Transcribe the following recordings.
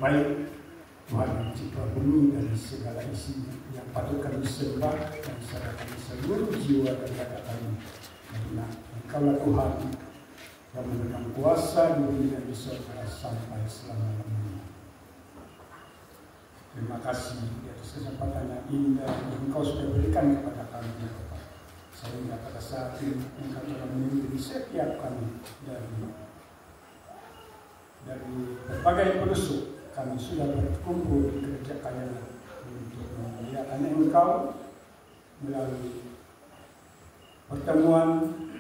Baik Tuhan yang cipta bumi dan segala isi yang patut kami sembah dan serahkan seluruh jiwa dan raga kami. Karena Engkaulah Tuhan yang memegang kuasa di bumi dan di surga sampai selama-lamanya. Terima kasih di atas kesempatan yang indah yang Engkau sudah berikan kepada kami, ya Bapak. Sehingga pada saat ini Engkau telah memimpin setiap kami dari berbagai pelosok. Kami sudah berkumpul di gereja Kayangan untuk memuliakan Engkau melalui pertemuan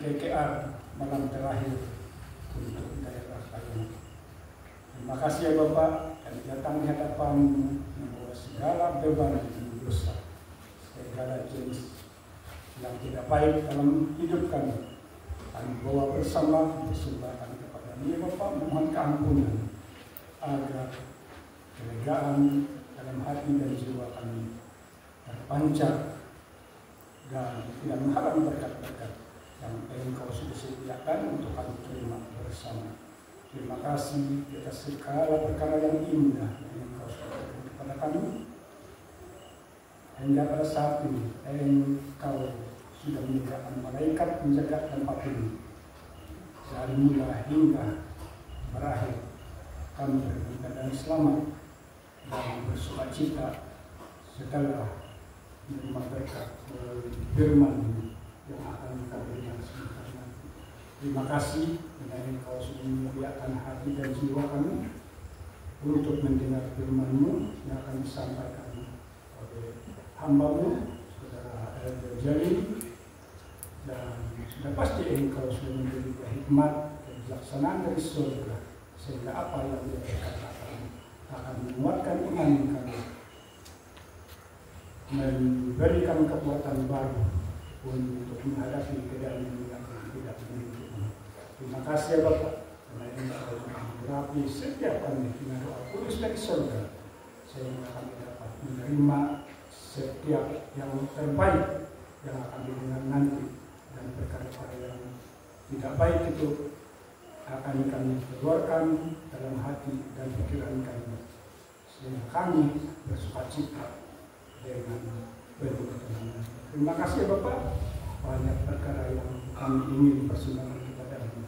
KKR malam terakhir untuk daerah Kayangan. Terima kasih ya Bapak, kami datang di hadapan-Mu membawa segala beban dan dosa, segala jenis yang tidak baik dalam hidup kami. Kami bawa bersama persembahkan kepada-Mu ya Bapak, mohon keampunan agar kelegaan dalam hati dan jiwa kami terpancar dan tidak menghalang berkat-berkat yang Engkau sudah sediakan untuk kami terima bersama. Terima kasih atas segala perkara yang indah yang Engkau sudah berikan kepada kami. Hingga pada saat ini Engkau sudah menyediakan malaikat menjaga tempat ini dari mula hingga berakhir. Kami berdoa dan selamat dan bersukacita setelah menerima berkat firman yang akan Engkau berikan sebentar nanti. Terima kasih karena Engkau sudah memuliakan hati dan jiwa kami untuk mendengar firman-Mu yang akan disampaikan oleh hamba-Mu, Saudara Elder Jalil, dan sudah pasti Engkau sudah memberi hikmat dan kebijaksanaan dari surga sehingga apa yang Dia berkatakan akan menguatkan iman kami, memberikan kekuatan baru untuk menghadapi keadaan yang tidak menentu. Terima kasih ya Bapak, karena Engkau mengurapi setiap kami dengan doa kudus dari surga, sehingga kami dapat menerima setiap yang terbaik yang akan didengar nanti, dan perkara-perkara yang tidak baik itu akan kami keluarkan dalam hati dan pikiran kami, sehingga kami bersukacita dengan penuh ketenangan. Terima kasih Bapak, banyak perkara yang kami ingin persembahkan kepada-Mu.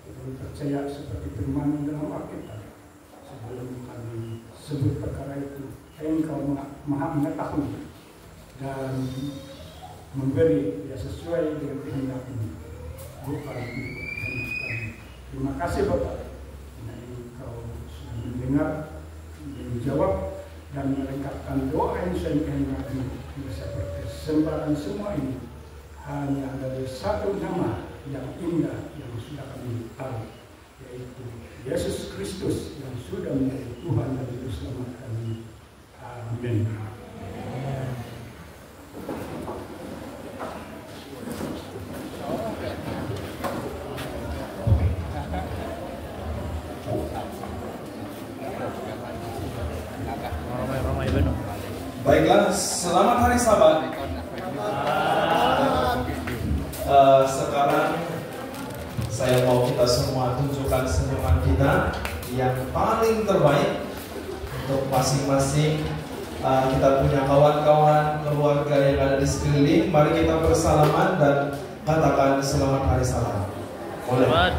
Kami percaya seperti firman dalam Alkitab, sebelum kami sebut perkara itu, Engkau Maha mengetahui dan memberi ya sesuai dengan kehendak-Mu, bukan kehendak kami. Terima kasih Bapak, karena Engkau sudah mendengar, menjawab, dan melengkapkan doa yang saya kehendaki. Seperti sembahan semua ini hanya dari satu nama yang indah yang sudah kami tahu, yaitu Yesus Kristus yang sudah menjadi Tuhan dan Juru Selamat kami. Amin. Baiklah, selamat hari Sabat. Sekarang saya mau kita semua tunjukkan senyuman kita yang paling terbaik untuk masing-masing. Kita punya kawan-kawan, keluarga yang ada di sekeliling. Mari kita bersalaman dan katakan selamat hari Sabat. Boleh?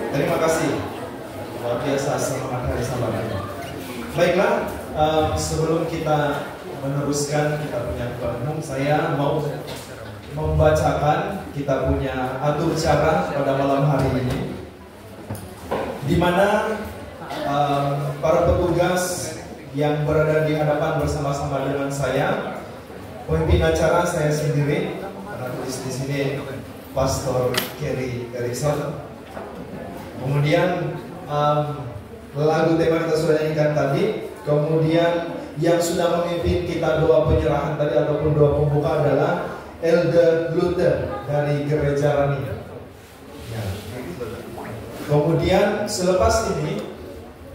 Terima kasih, luar biasa, selamat hari Sabat. Baiklah, sebelum kita meneruskan kita punya bangun, saya mau membacakan kita punya atur cara pada malam hari ini, di mana para petugas yang berada di hadapan bersama-sama dengan saya, pemimpin acara saya sendiri, karena tulis di sini Pastor Kerry Erikson. Kemudian lagu tema kita sudah nyanyikan tadi. Kemudian yang sudah memimpin kita doa penyerahan tadi ataupun doa pembuka adalah Elder Luther dari Gereja Rani. Ya. Kemudian selepas ini,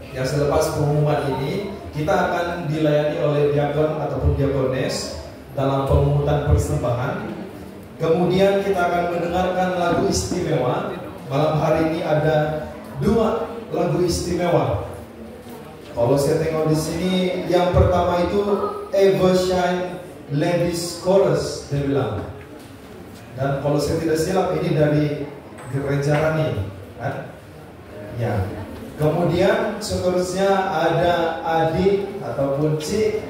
ya selepas pengumuman ini, kita akan dilayani oleh diakon ataupun diakones dalam pemungutan persembahan. Kemudian kita akan mendengarkan lagu istimewa. Malam hari ini ada 2 lagu istimewa. Kalau saya tengok di sini, yang pertama itu Evershine Ladies Chorus, dia bilang. Dan kalau saya tidak silap ini dari Gereja Rani, kan? Ya. Kemudian seterusnya ada adik ataupun Cik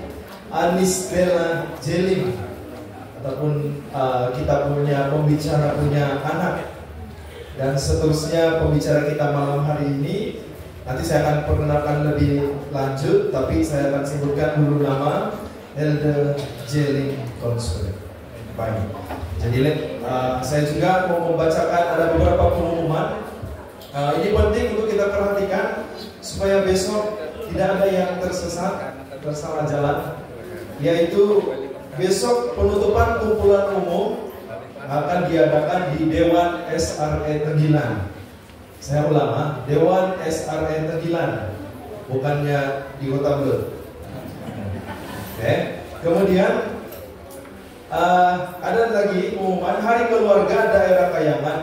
Anis Bella Jelim, ataupun kita punya pembicara punya anak. Dan seterusnya pembicara kita malam hari ini, nanti saya akan perkenalkan lebih lanjut, tapi saya akan sebutkan dulu nama Elder Jelim Konsul. Baik. Jadi saya juga mau membacakan ada beberapa pengumuman. Ini penting untuk kita perhatikan supaya besok tidak ada yang tersesat, tersalah jalan. Yaitu besok penutupan kumpulan umum akan diadakan di Dewan SRE Tenggilan. Saya ulang, Dewan SRE Tenggilan, bukannya di Kota Belu. Oke. Kemudian ada lagi pengumuman Hari Keluarga Daerah Kayangan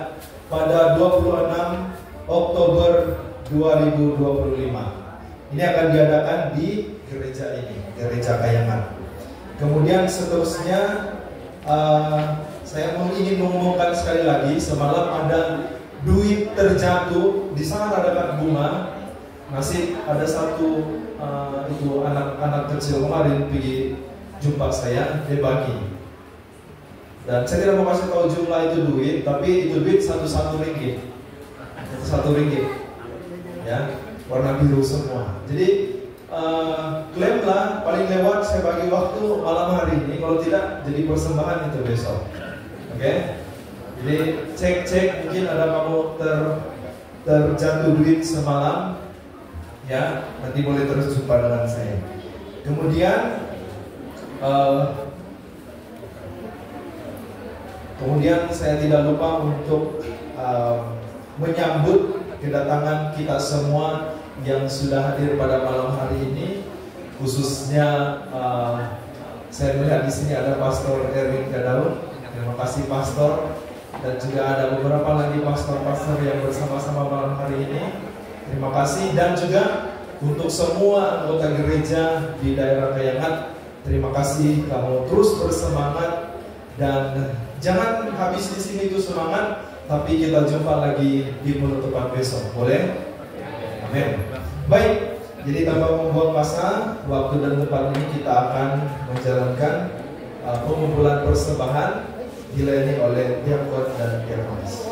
pada 26 Oktober 2025. Ini akan diadakan di gereja ini, Gereja Kayangan. Kemudian seterusnya saya ingin mengumumkan sekali lagi, semalam ada duit terjatuh di sana dekat bunga. Masih ada satu itu anak-anak kecil kemarin pergi jumpa saya, dia bagi. Dan saya tidak mau kasih tahu jumlah itu duit, tapi itu duit satu ringgit. Ya, warna biru semua. Jadi klaimlah paling lewat saya bagi waktu malam hari ini. Kalau tidak jadi persembahan itu besok. Oke? Jadi cek mungkin ada kamu terjatuh duit semalam. Ya, nanti boleh terus jumpa dengan saya. Kemudian saya tidak lupa untuk menyambut kedatangan kita semua yang sudah hadir pada malam hari ini. Khususnya saya melihat di sini ada Pastor Erwin Gadaun. Terima kasih Pastor. Dan juga ada beberapa lagi pastor-pastor yang bersama-sama malam hari ini. Terima kasih. Dan juga untuk semua anggota gereja di daerah Kayangan, terima kasih, kamu terus bersemangat dan jangan habis di sini itu semangat, tapi kita jumpa lagi di penutupan besok, boleh? Amin. Baik, jadi tanpa membuang masa, waktu dan tempat ini kita akan menjalankan pengumpulan persembahan dilayani oleh diakon dan diakonis.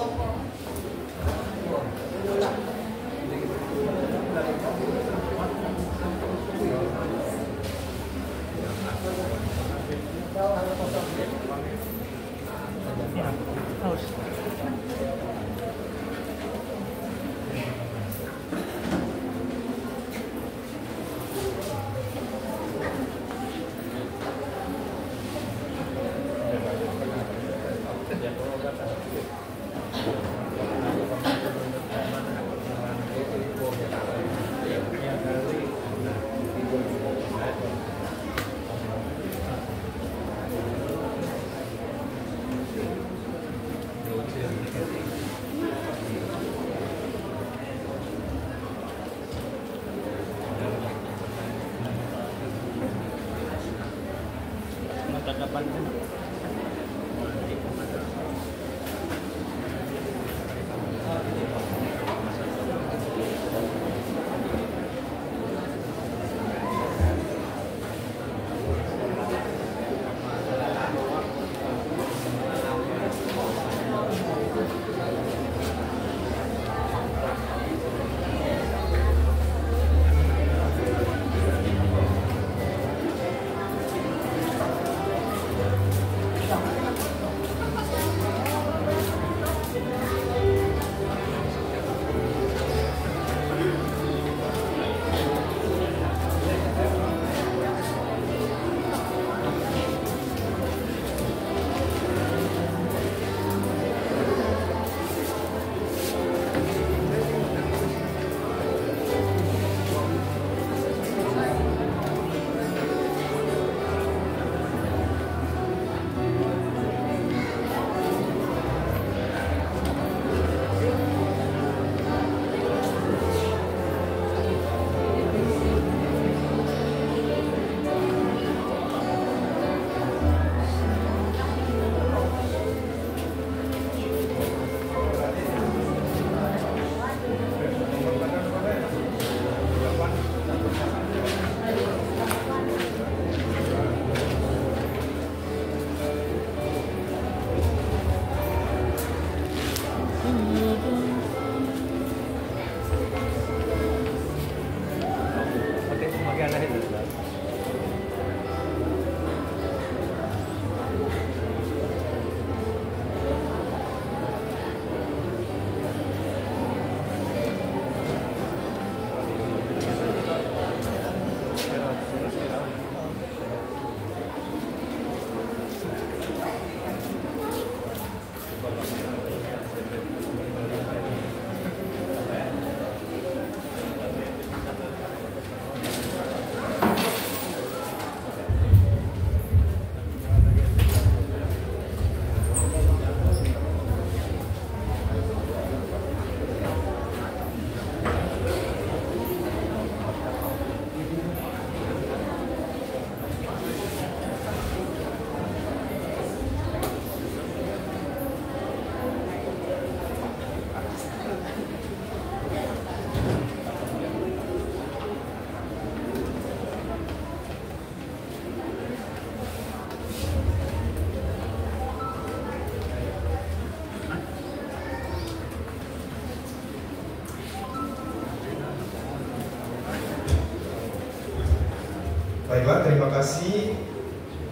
Baiklah, terima kasih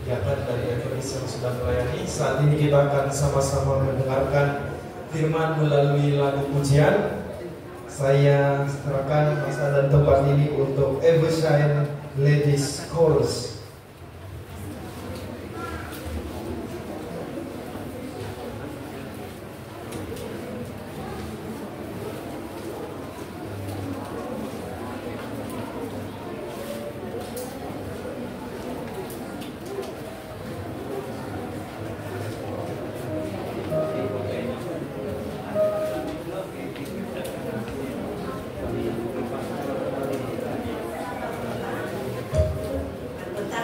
kegiatan dari Evangelis yang sudah melayani. Saat ini kita akan sama-sama mendengarkan firman melalui lagu pujian. Saya serahkan masa dan tempat ini untuk Evershine Ladies Chorus. Pertama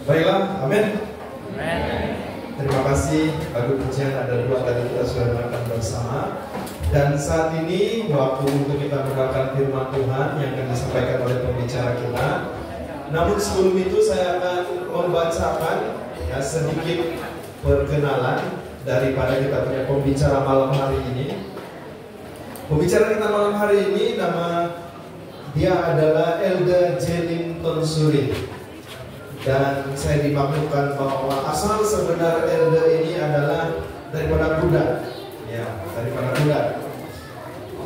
Baiklah, amin. Terima kasih. Lagu pujian ada 2 tadi kita sudah dengarkan bersama. Dan saat ini waktu untuk kita mendengarkan firman Tuhan yang akan disampaikan oleh pembicara kita. Namun sebelum itu saya akan membacakan ya sedikit perkenalan daripada kita punya pembicara malam hari ini. Pembicara kita malam hari ini dia adalah Elda Jenington Suri. Dan saya dimaklumkan bahwa asal sebenar Elda ini adalah daripada Buddha. Ya, daripada Buddha.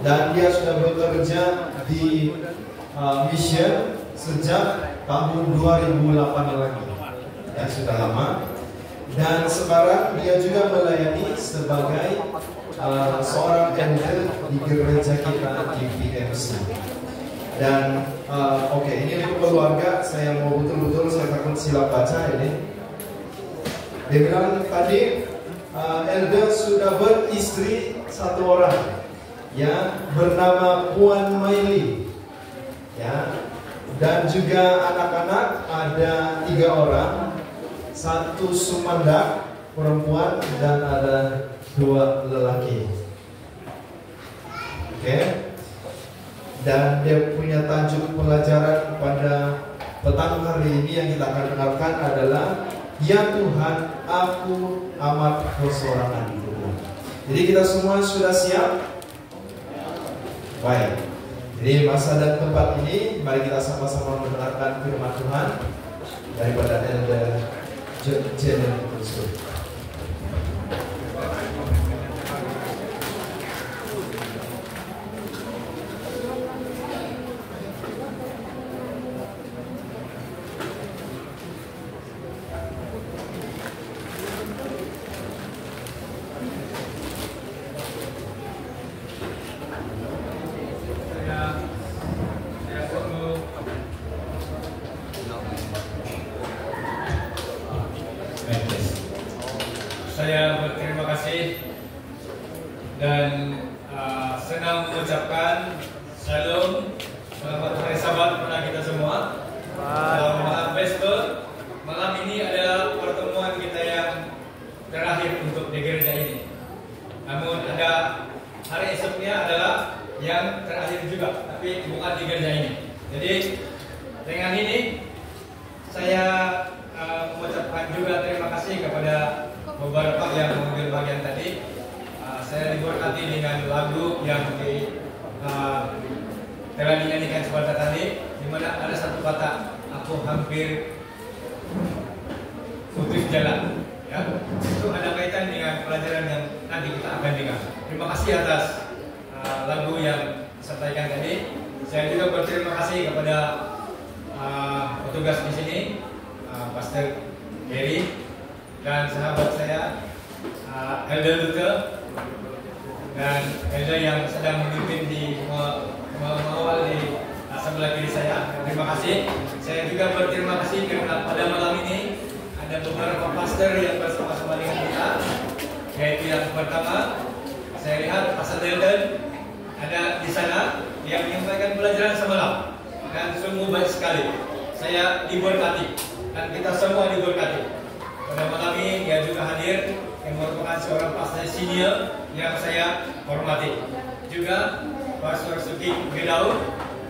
Dan dia sudah bekerja di mission sejak tahun 2008 lagi. Ya, sudah lama. Dan sekarang dia juga melayani sebagai seorang elder di gereja kita di VMC. Dan ini untuk keluarga, saya mau betul-betul saya takut silap baca ini. Dia bilang tadi elder sudah beristri 1 orang, ya, bernama Puan Maili, ya, dan juga anak-anak ada 3 orang, 1 Sumanda perempuan dan ada 2 lelaki. Oke. Dan dia punya tajuk pelajaran pada petang hari ini yang kita akan dengarkan adalah Ya Tuhan, aku amat bersorangan. Jadi kita semua sudah siap? Baik. Jadi masa dan tempat ini mari kita sama-sama mendengarkan firman Tuhan daripada Elder Jenington Suri. Saya berterima kasih dan senang mengucapkan Shalom, selamat hari Sabat kepada kita semua. Malam Vesper, malam ini adalah pertemuan kita yang terakhir untuk di gereja ini. Namun ada hari esoknya adalah yang terakhir juga, tapi bukan di gereja ini. Jadi dengan ini saya mengucapkan juga terima kasih kepada beberapa yang mengambil bagian tadi. Saya diberkati dengan lagu yang telah dinyanyikan sebentar tadi, di mana ada satu kata, aku hampir putus jalan. Ya, itu ada kaitan dengan pelajaran yang nanti kita akan dengar. Terima kasih atas lagu yang disampaikan tadi. Saya juga berterima kasih kepada petugas di sini, Pastor Gary dan sahabat saya Elder Luther dan Elder yang sedang memimpin di mengawal di sebelah kiri saya. Terima kasih. Saya juga berterima kasih karena pada malam ini ada beberapa pastor yang bersama-sama dengan kita. Yaitu yang pertama, saya lihat Pastor Elder ada di sana yang menyampaikan pelajaran semalam dan sungguh baik sekali. Saya diberkati dan kita semua diberkati. Pada malam ini dia juga hadir yang merupakan seorang pastor senior yang saya hormati. Juga Pastor Suki Gedau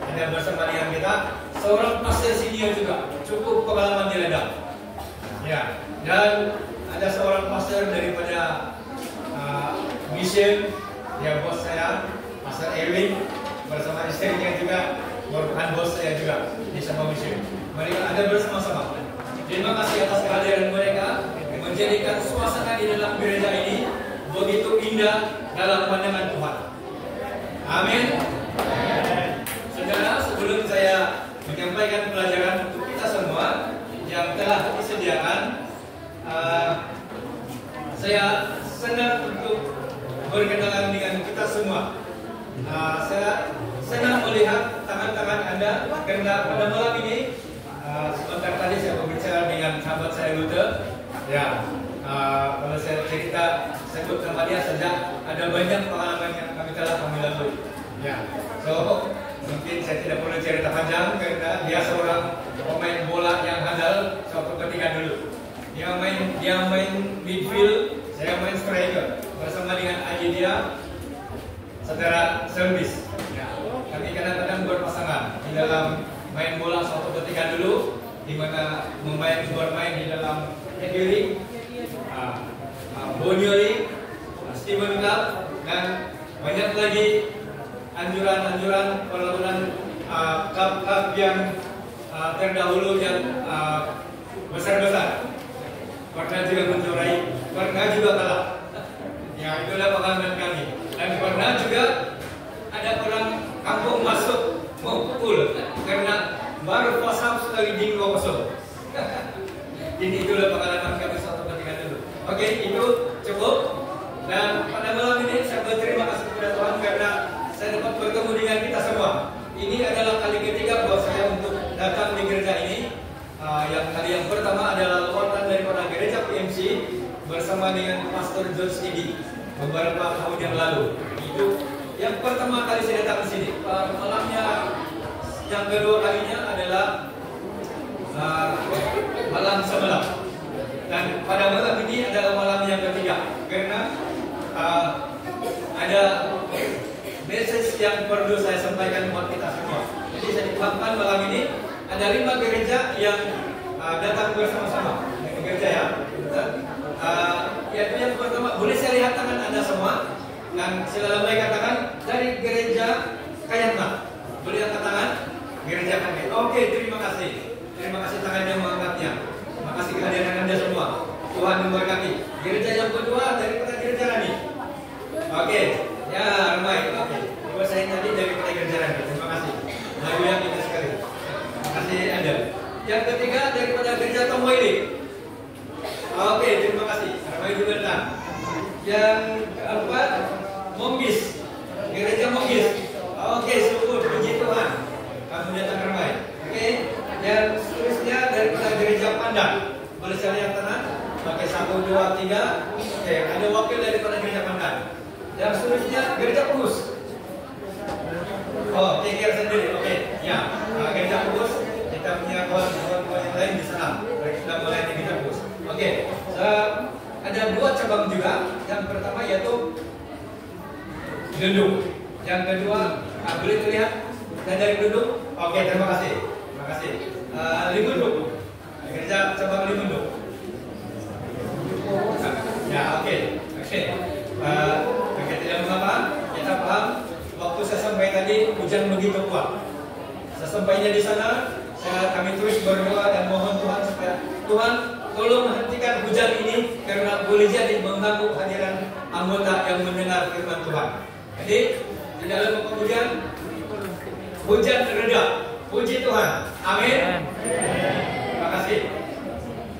ada bersama dengan kita, seorang pastor senior juga, cukup pengalaman di ladang. Ya, dan ada seorang pastor daripada mission, ya bos saya, Pastor Erwin bersama istrinya juga merupakan bos saya juga di sama mission. Mereka ada bersama-sama. Terima kasih atas kehadiran mereka yang menjadikan suasana di dalam gereja ini begitu indah dalam pandangan Tuhan. Amin. Saudara, sebelum saya menyampaikan pelajaran untuk kita semua yang telah disediakan, saya senang untuk berkenalan dengan kita semua. Saya senang melihat tangan-tangan Anda karena pada malam ini sebentar tadi saya berbicara dengan sahabat saya Luther. Ya, kalau saya cerita sebut nama dia saja ada banyak pengalaman yang kami telah lalui. Ya, so mungkin saya tidak perlu cerita panjang karena dia seorang pemain bola yang handal suatu ketika dulu. secara service. Ya, kami kadang-kadang berpasangan di dalam main bola satu ketiga dulu, di mana bermain di dalam Edwin, Bonyoli, Steven Club, dan banyak lagi anjuran-anjuran perlawanan klub-klub yang terdahulu yang besar-besar. Pernah juga menjuarai, pernah juga kalah. Ya, itulah pengalaman kami. Dan pernah juga ada orang kampung masuk mukul karena baru pasang sekali di 2-0. Jadi itulah pengalaman kami satu ketika dulu. Oke, itu cukup. Dan pada malam ini saya berterima kasih kepada Tuhan karena saya dapat bertemu dengan kita semua. Ini adalah kali ketiga buat saya untuk datang di gereja ini. Yang kali yang pertama adalah lawatan daripada gereja PMC bersama dengan Pastor John Stidi beberapa tahun yang lalu. Itu yang pertama kali saya datang di sini. Malamnya yang kedua kalinya adalah malam semalam. Dan pada malam ini adalah malam yang ketiga karena ada message yang perlu saya sampaikan buat kita semua. Jadi saya dipahamkan malam ini ada 5 gereja yang datang bersama-sama. Gereja ya. Yaitu yang pertama, boleh saya lihat tangan Anda semua dan silakan katakan dari gereja Kayatna. Boleh angkat tangan? Gereja Kayatna. Oke, terima kasih. Terima kasih tangan yang mengangkatnya. Terima kasih kehadiran Anda semua. Tuhan memberkati. Gereja yang kedua daripada gereja Rani. Oke, ya ramai. Oke, coba saya tadi daripada gereja Rani. Terima kasih. Lagu yang indah sekali. Terima kasih Anda. Yang ketiga daripada gereja Tomboili. Oke, terima kasih. Ramai juga datang. Yang keempat Monggis. Gereja Monggis. Oke, syukur puji Tuhan. Kamu datang ramai. Oke, yang seterusnya daripada gereja Pandang. Boleh saya lihat tangan? Pakai 1, 2, 3. Oke, ada wakil daripada gereja Pandang. Yang seterusnya gereja Purus. Oh, take care sendiri. Oke, ya. Gereja Purus. Kita punya kawan-kawan yang lain di sana. Mereka sudah mulai di gereja Purus. Oke, ada 2 cabang juga. Yang pertama yaitu Gendung. Yang kedua, boleh terlihat dan dari Gendung. Oke, terima kasih. Terima kasih. Limunduk. Gereja cabang Limunduk. Ya, oke. Oke, tidak mengapa. Kita paham. Waktu saya sampai tadi hujan begitu kuat. Sesampainya di sana, kami terus berdoa dan mohon Tuhan supaya Tuhan tolong hentikan hujan ini karena boleh jadi mengganggu hadiran anggota yang mendengar firman Tuhan. Jadi tidak lama kemudian hujan reda. Puji Tuhan. Amin. Terima kasih.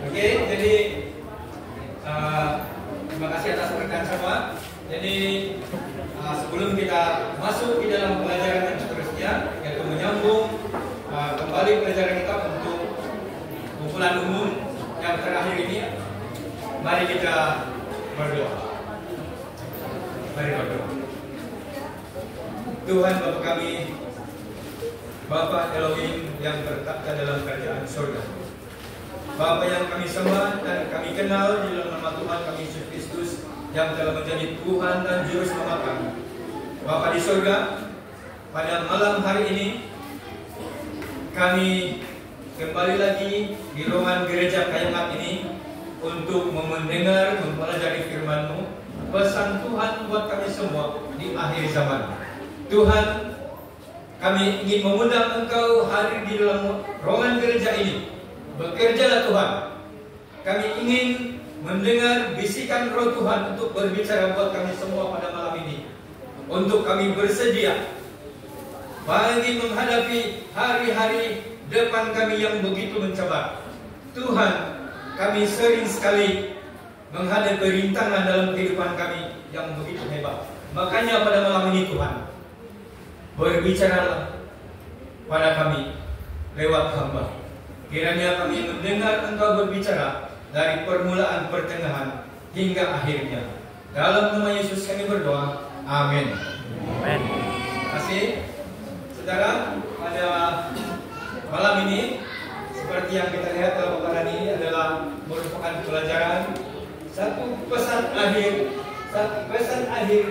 Oke, jadi terima kasih atas rekan semua. Jadi sebelum kita masuk di dalam pelajaran yang seterusnya, yaitu menyambung kembali pelajaran kita untuk kumpulan umum yang terakhir ini, mari kita berdoa. Mari berdoa. Tuhan Bapa kami, Bapa Elohim yang bertakhta dalam kerajaan surga, Bapa yang kami sembah dan kami kenal di dalam nama Tuhan kami Yesus Kristus yang telah menjadi Tuhan dan Juru Selamat kami. Bapa di surga, pada malam hari ini kami kembali lagi di ruangan gereja Kayangat ini untuk mendengar, mempelajari firman-Mu, pesan Tuhan buat kami semua di akhir zaman. Tuhan, kami ingin mengundang Engkau hadir di dalam ruangan gereja ini. Bekerjalah Tuhan. Kami ingin mendengar bisikan Roh Tuhan untuk berbicara buat kami semua pada malam ini. Untuk kami bersedia bagi menghadapi hari-hari depan kami yang begitu mencabar. Tuhan, kami sering sekali menghadapi rintangan dalam kehidupan kami yang begitu hebat. Makanya pada malam ini Tuhan, berbicaralah pada kami lewat hamba. Kiranya kami mendengar Engkau berbicara dari permulaan, pertengahan hingga akhirnya. Dalam nama Yesus kami berdoa. Amin. Amin. Terima kasih. Saudara, pada malam ini seperti yang kita lihat dalam paparan ini adalah merupakan pelajaran satu pesan akhir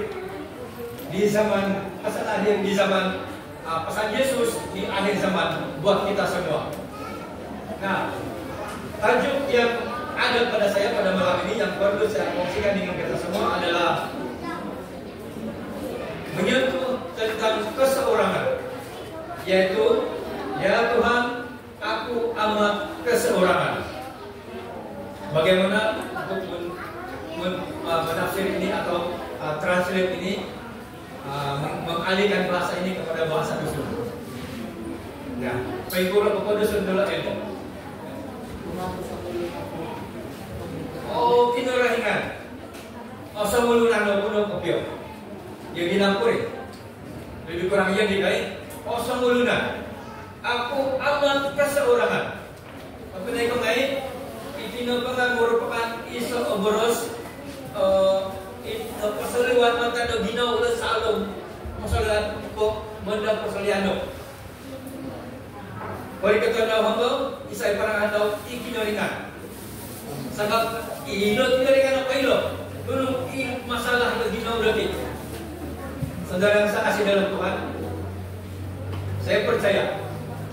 di zaman pesan akhir, di zaman pesan Yesus di akhir zaman buat kita semua. Nah, tajuk yang ada pada saya pada malam ini yang perlu saya kongsikan dengan kita semua adalah menyentuh tentang keseorangan, yaitu ya Tuhan, aku amat keseorangan. Bagaimana untuk menafsir ini atau translate ini, mengalihkan bahasa ini kepada bahasa dusun. Nah, pengikut apa dusun dulu itu. Oh, kinurahingan. Oh, semulunan puno kopio. Yang dinampuri. Lebih kurang yang dikai. Oh, semulunan. Aku amat keseorangan. Apa naik mengai? Itino pengan merupakan iso oboros. Perseliwan mata do gina ulah salom. Masalah kok benda perseliano. Bagi kata hamba, isai parang atau ikinoringan. Sebab ikinoringan apa ilo? Dulu masalah do gina ulah di. Saudara yang saya kasih dalam Tuhan, saya percaya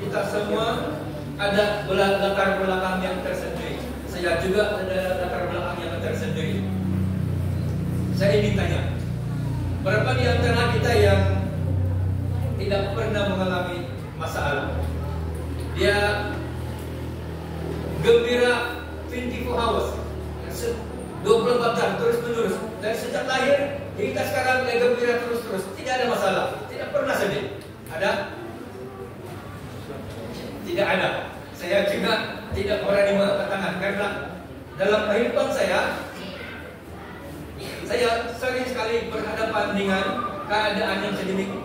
kita semua ada latar belakang yang tersendiri. Saya juga ada latar belakang yang tersendiri. Saya ingin tanya, berapa di antara kita yang tidak pernah mengalami masalah? Dia gembira 24 hours, 24 jam terus menerus. Dan sejak lahir hingga sekarang dia gembira terus-terus, tidak ada masalah, tidak pernah sedih. Ada? Tidak ada. Saya juga tidak berani mengangkat tangan karena dalam kehidupan saya sering sekali berhadapan dengan keadaan yang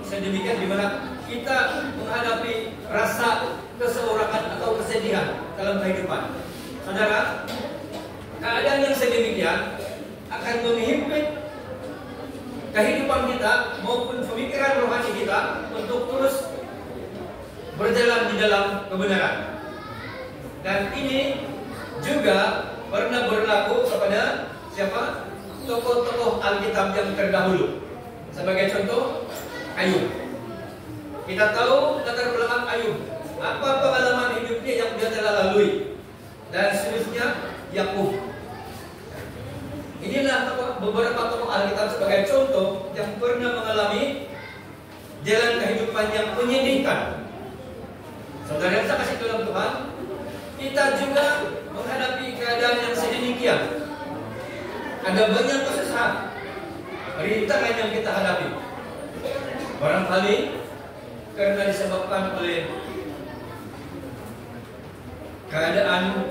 sedemikian di mana kita menghadapi rasa keseorangan atau kesedihan dalam kehidupan. Saudara, keadaan yang sedemikian akan menghimpit kehidupan kita maupun pemikiran rohani kita untuk terus berjalan di dalam kebenaran. Dan ini juga pernah berlaku kepada siapa? Tokoh-tokoh Alkitab yang terdahulu. Sebagai contoh, Ayub. Kita tahu latar belakang Ayub. Apa pengalaman hidupnya yang dia telah lalui. Dan seterusnya Yakub. Inilah beberapa tokoh Alkitab sebagai contoh yang pernah mengalami jalan kehidupan yang menyedihkan. Saudara yang saya kasih dalam Tuhan, kita juga menghadapi keadaan yang sedemikian. Ada banyak kesusahan, rintangan yang kita hadapi. Barangkali karena disebabkan oleh keadaan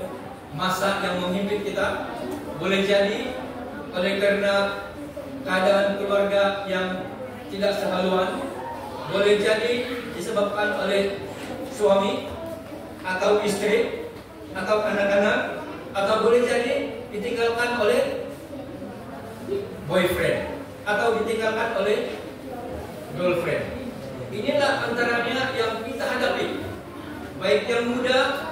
masa yang menghimpit kita, boleh jadi oleh karena keadaan keluarga yang tidak sehaluan, boleh jadi disebabkan oleh suami atau istri atau anak-anak, atau boleh jadi ditinggalkan oleh boyfriend atau ditinggalkan oleh girlfriend. Inilah antaranya yang kita hadapi, baik yang muda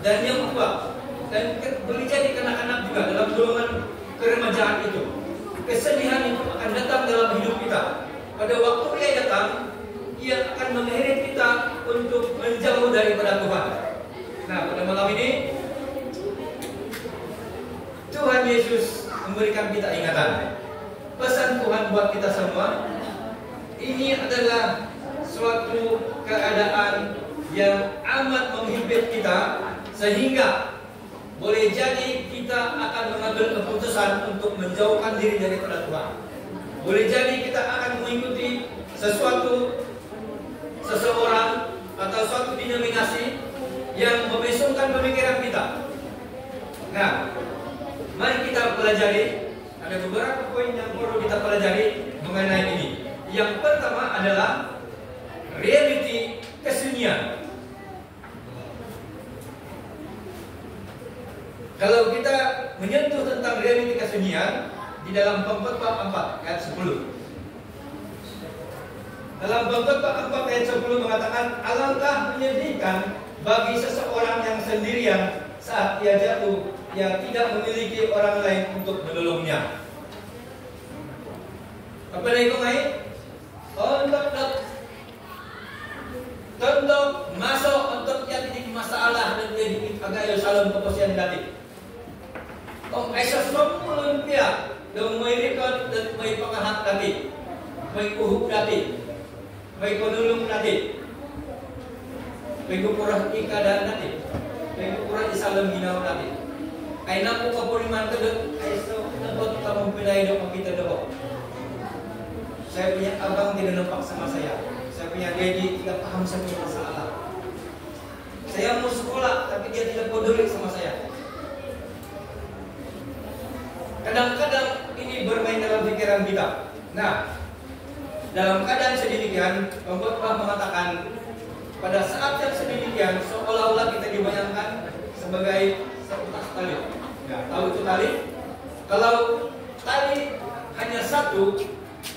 dan yang tua, dan boleh jadi kanak-kanak juga dalam golongan keremajaan itu. Kesedihan itu akan datang dalam hidup kita. Pada waktu ia datang, ia akan mengheret kita untuk menjauh daripada Tuhan. Nah, pada malam ini Tuhan Yesus memberikan kita ingatan. Pesan Tuhan buat kita semua, ini adalah suatu keadaan yang amat menghimpit kita, sehingga boleh jadi kita akan mengambil keputusan untuk menjauhkan diri daripada Tuhan. Boleh jadi kita akan mengikuti seseorang atau suatu denominasi yang membesarkan pemikiran kita. Nah, mari kita pelajari. Ada beberapa poin yang perlu kita pelajari mengenai ini. Yang pertama adalah reality kesunyian. Kalau kita menyentuh tentang reality kesunyian di dalam Pengkhotbah 4 ayat 10. Dalam Pengkhotbah 4 ayat 10 mengatakan, alangkah menyedihkan bagi seseorang yang sendirian saat ia jatuh, yang tidak memiliki orang lain untuk menolongnya. Kepada iko ngai, untuk masuk untuk yang titik masalah dan jadi agayo salam keposian dati. Om Aisyah semua pia, dong may record dan may pangahat dati, may uhuk dati, may penulung dati, may kupurah ikadaan dati, may kupurah isalam ginaw dati. Ay naku kapuriman kedut, ay so nabot kamu pinay dong kita dong. Saya punya abang tidak nampak sama saya. Saya punya daddy tidak paham saya punya masalah. Saya mau sekolah tapi dia tidak peduli sama saya. Kadang-kadang ini bermain dalam pikiran kita. Nah, dalam keadaan sedemikian, pembuat mengatakan pada saat yang sedemikian seolah-olah kita dibayangkan sebagai seputar tali. Ya, tahu itu tali? Kalau tali hanya satu,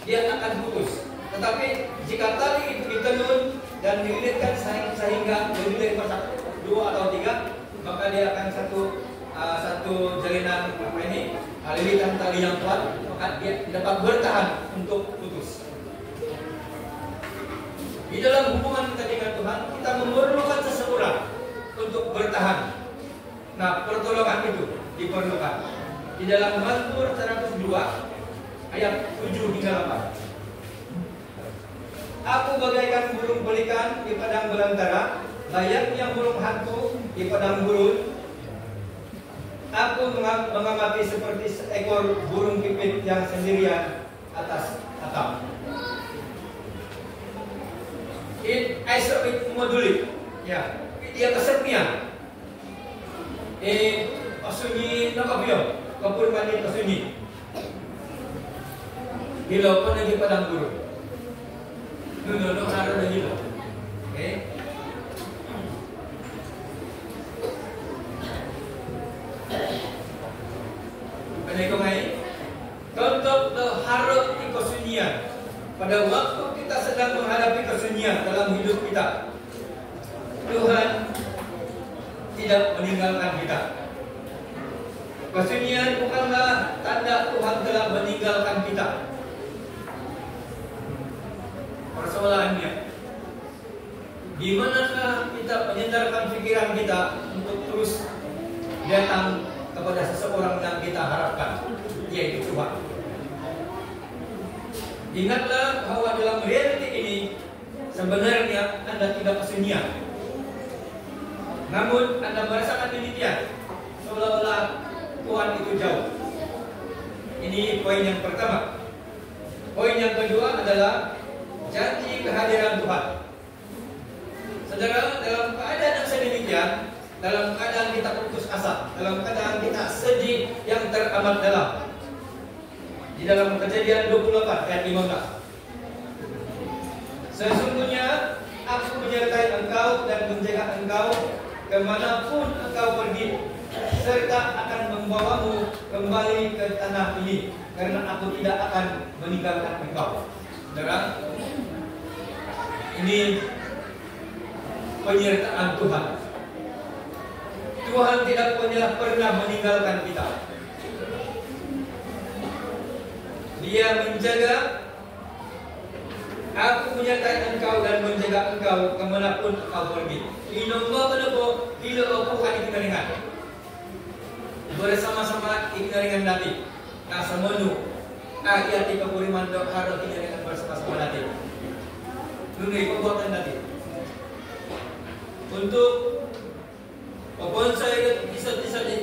dia akan putus. Tetapi jika tali itu ditenun dan dililitkan sehingga lebih dari dua atau tiga, maka dia akan satu jalinan lilitan tali yang kuat, maka dia dapat bertahan untuk putus. Di dalam hubungan kita dengan Tuhan, kita memerlukan seseorang untuk bertahan. Nah, pertolongan itu diperlukan. Di dalam Mazmur 102 ayat 7 hingga 8. Aku bagaikan burung pelikan di padang belantara, layaknya burung hantu di padang gurun. Aku mengamati seperti seekor burung pipit yang sendirian atas atap. Aisyah itu moduli, ya, dia kesepian. Pasunyi nakabio, kapur mandi pasunyi. Hilo pun lagi padang gurun. Nuno ada dah hilo. Okay. Untuk harap di kesunyian. Pada waktu kita sedang menghadapi kesunyian dalam hidup kita, Tuhan tidak meninggalkan kita. Kesunyian bukanlah tanda Tuhan telah meninggalkan kita. Persoalannya, di manakah kita menyendarkan pikiran kita untuk terus datang kepada seseorang yang kita harapkan, yaitu Tuhan. Ingatlah bahwa dalam realiti ini sebenarnya Anda tidak kesunyian. Namun Anda merasakan demikian, seolah-olah Tuhan itu jauh. Ini poin yang pertama. Poin yang kedua adalah janji kehadiran Tuhan. Saudara, dalam keadaan yang sedemikian, dalam keadaan kita putus asa, dalam keadaan kita sedih yang teramat dalam, di dalam Kejadian 28 ayat 15, sesungguhnya aku menyertai engkau dan menjaga engkau kemanapun engkau pergi, serta akan membawamu kembali ke tanah ini, karena aku tidak akan meninggalkan engkau. Saudara, ini penyertaan Tuhan. Tuhan tidak pernah meninggalkan kita. Dia menjaga. Aku menyertai engkau dan menjaga engkau kemanapun engkau pergi. Inomba penepo, bila aku akan ikinaringan. Bersama-sama ikinaringan nanti. Nasa menu. Ayat 35 dok harus ikinaringan bersama-sama nanti. Nunai pembuatan nanti. Untuk bonsai bisa di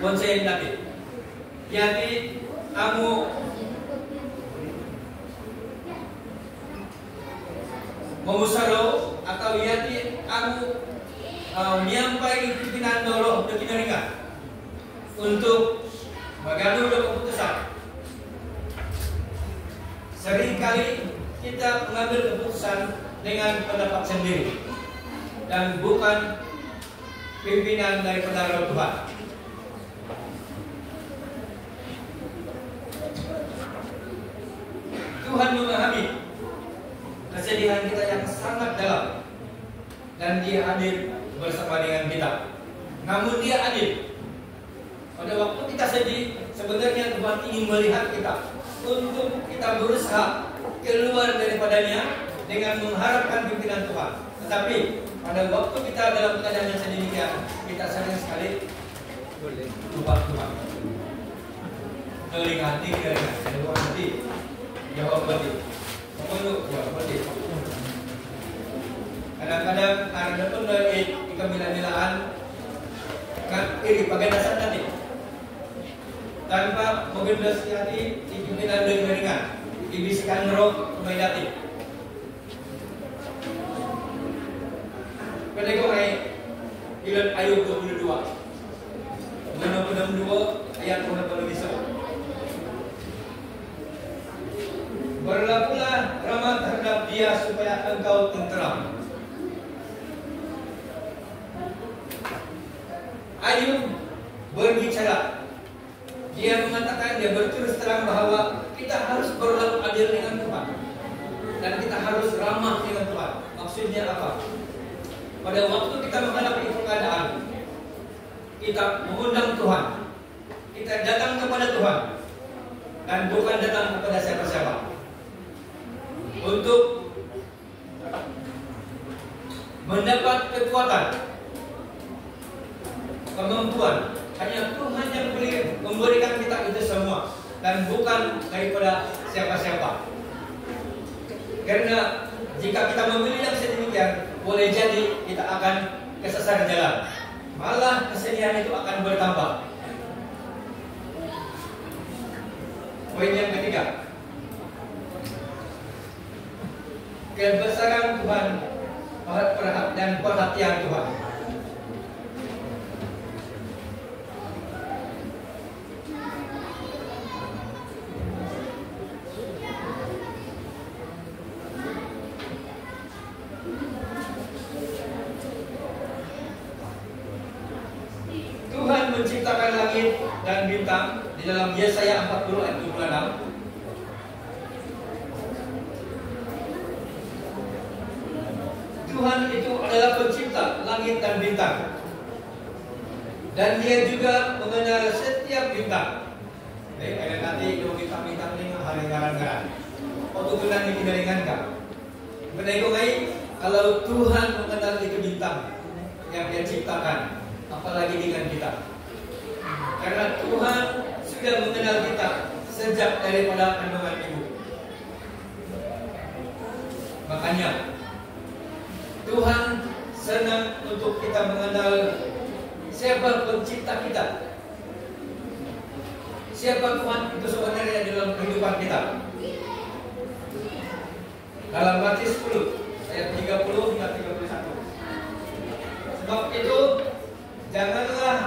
bonsai nanti. Jadi kamu memusaro atau yati kamu menyampaikan pimpinan doro dekinaringan untuk bagaimana keputusan. Seringkali kita mengambil keputusan dengan pendapat sendiri dan bukan pimpinan daripada Roh Tuhan. Tuhan memahami kesedihan kita yang sangat dalam dan Dia hadir bersama dengan kita. Namun Dia adil. Pada waktu kita sedih, sebenarnya Tuhan ingin melihat kita untuk kita berusaha keluar daripadanya dengan mengharapkan pimpinan Tuhan. Tetapi pada waktu kita dalam keadaan yang sedemikian, kita sering sekali lupa Tuhan. Telinga hati, jawab hati, jawab hati, jawab hati. Kadang-kadang karena pun dari kemilan-milaan kan iri pakai dasar tadi tanpa mengendus hati dikemilan dengan ringan dibisikan roh kemaidati. Pada kau Ilat Ayub 22 ayat 21. Berlakulah ramah terhadap dia supaya engkau tenteram. Ayub berbicara. Dia mengatakan, dia berterus terang bahwa kita harus berlaku adil dengan Tuhan dan kita harus ramah dengan Tuhan. Maksudnya apa? Pada waktu kita menghadapi keadaan, kita mengundang Tuhan, kita datang kepada Tuhan dan bukan datang kepada siapa-siapa untuk mendapat kekuatan, kemampuan. Hanya Tuhan yang boleh memberikan kita itu semua dan bukan daripada siapa-siapa. Karena jika kita memilih yang sedemikian, boleh jadi kita akan kesesat jalan. Malah kesedihan itu akan bertambah. Poin yang ketiga, kebesaran Tuhan dan perhatian Tuhan. Tuhan menciptakan langit dan bintang di dalam Yesaya 40 ayat 26. Tuhan itu adalah pencipta langit dan bintang, dan Dia juga mengenal setiap bintang. Ada nanti kalau bintang-bintang ini hari ngaran-ngaran. Waktu Tuhan dikinaringan kan? Menegoi kalau Tuhan mengenal itu bintang yang Dia ciptakan, apalagi dengan kita. Karena Tuhan sudah mengenal kita sejak daripada kandungan ibu. Makanya Tuhan senang untuk kita mengenal siapa pencipta kita, siapa Tuhan itu sebenarnya dalam kehidupan kita. Dalam Matius 10 ayat 30 hingga 31. Sebab itu janganlah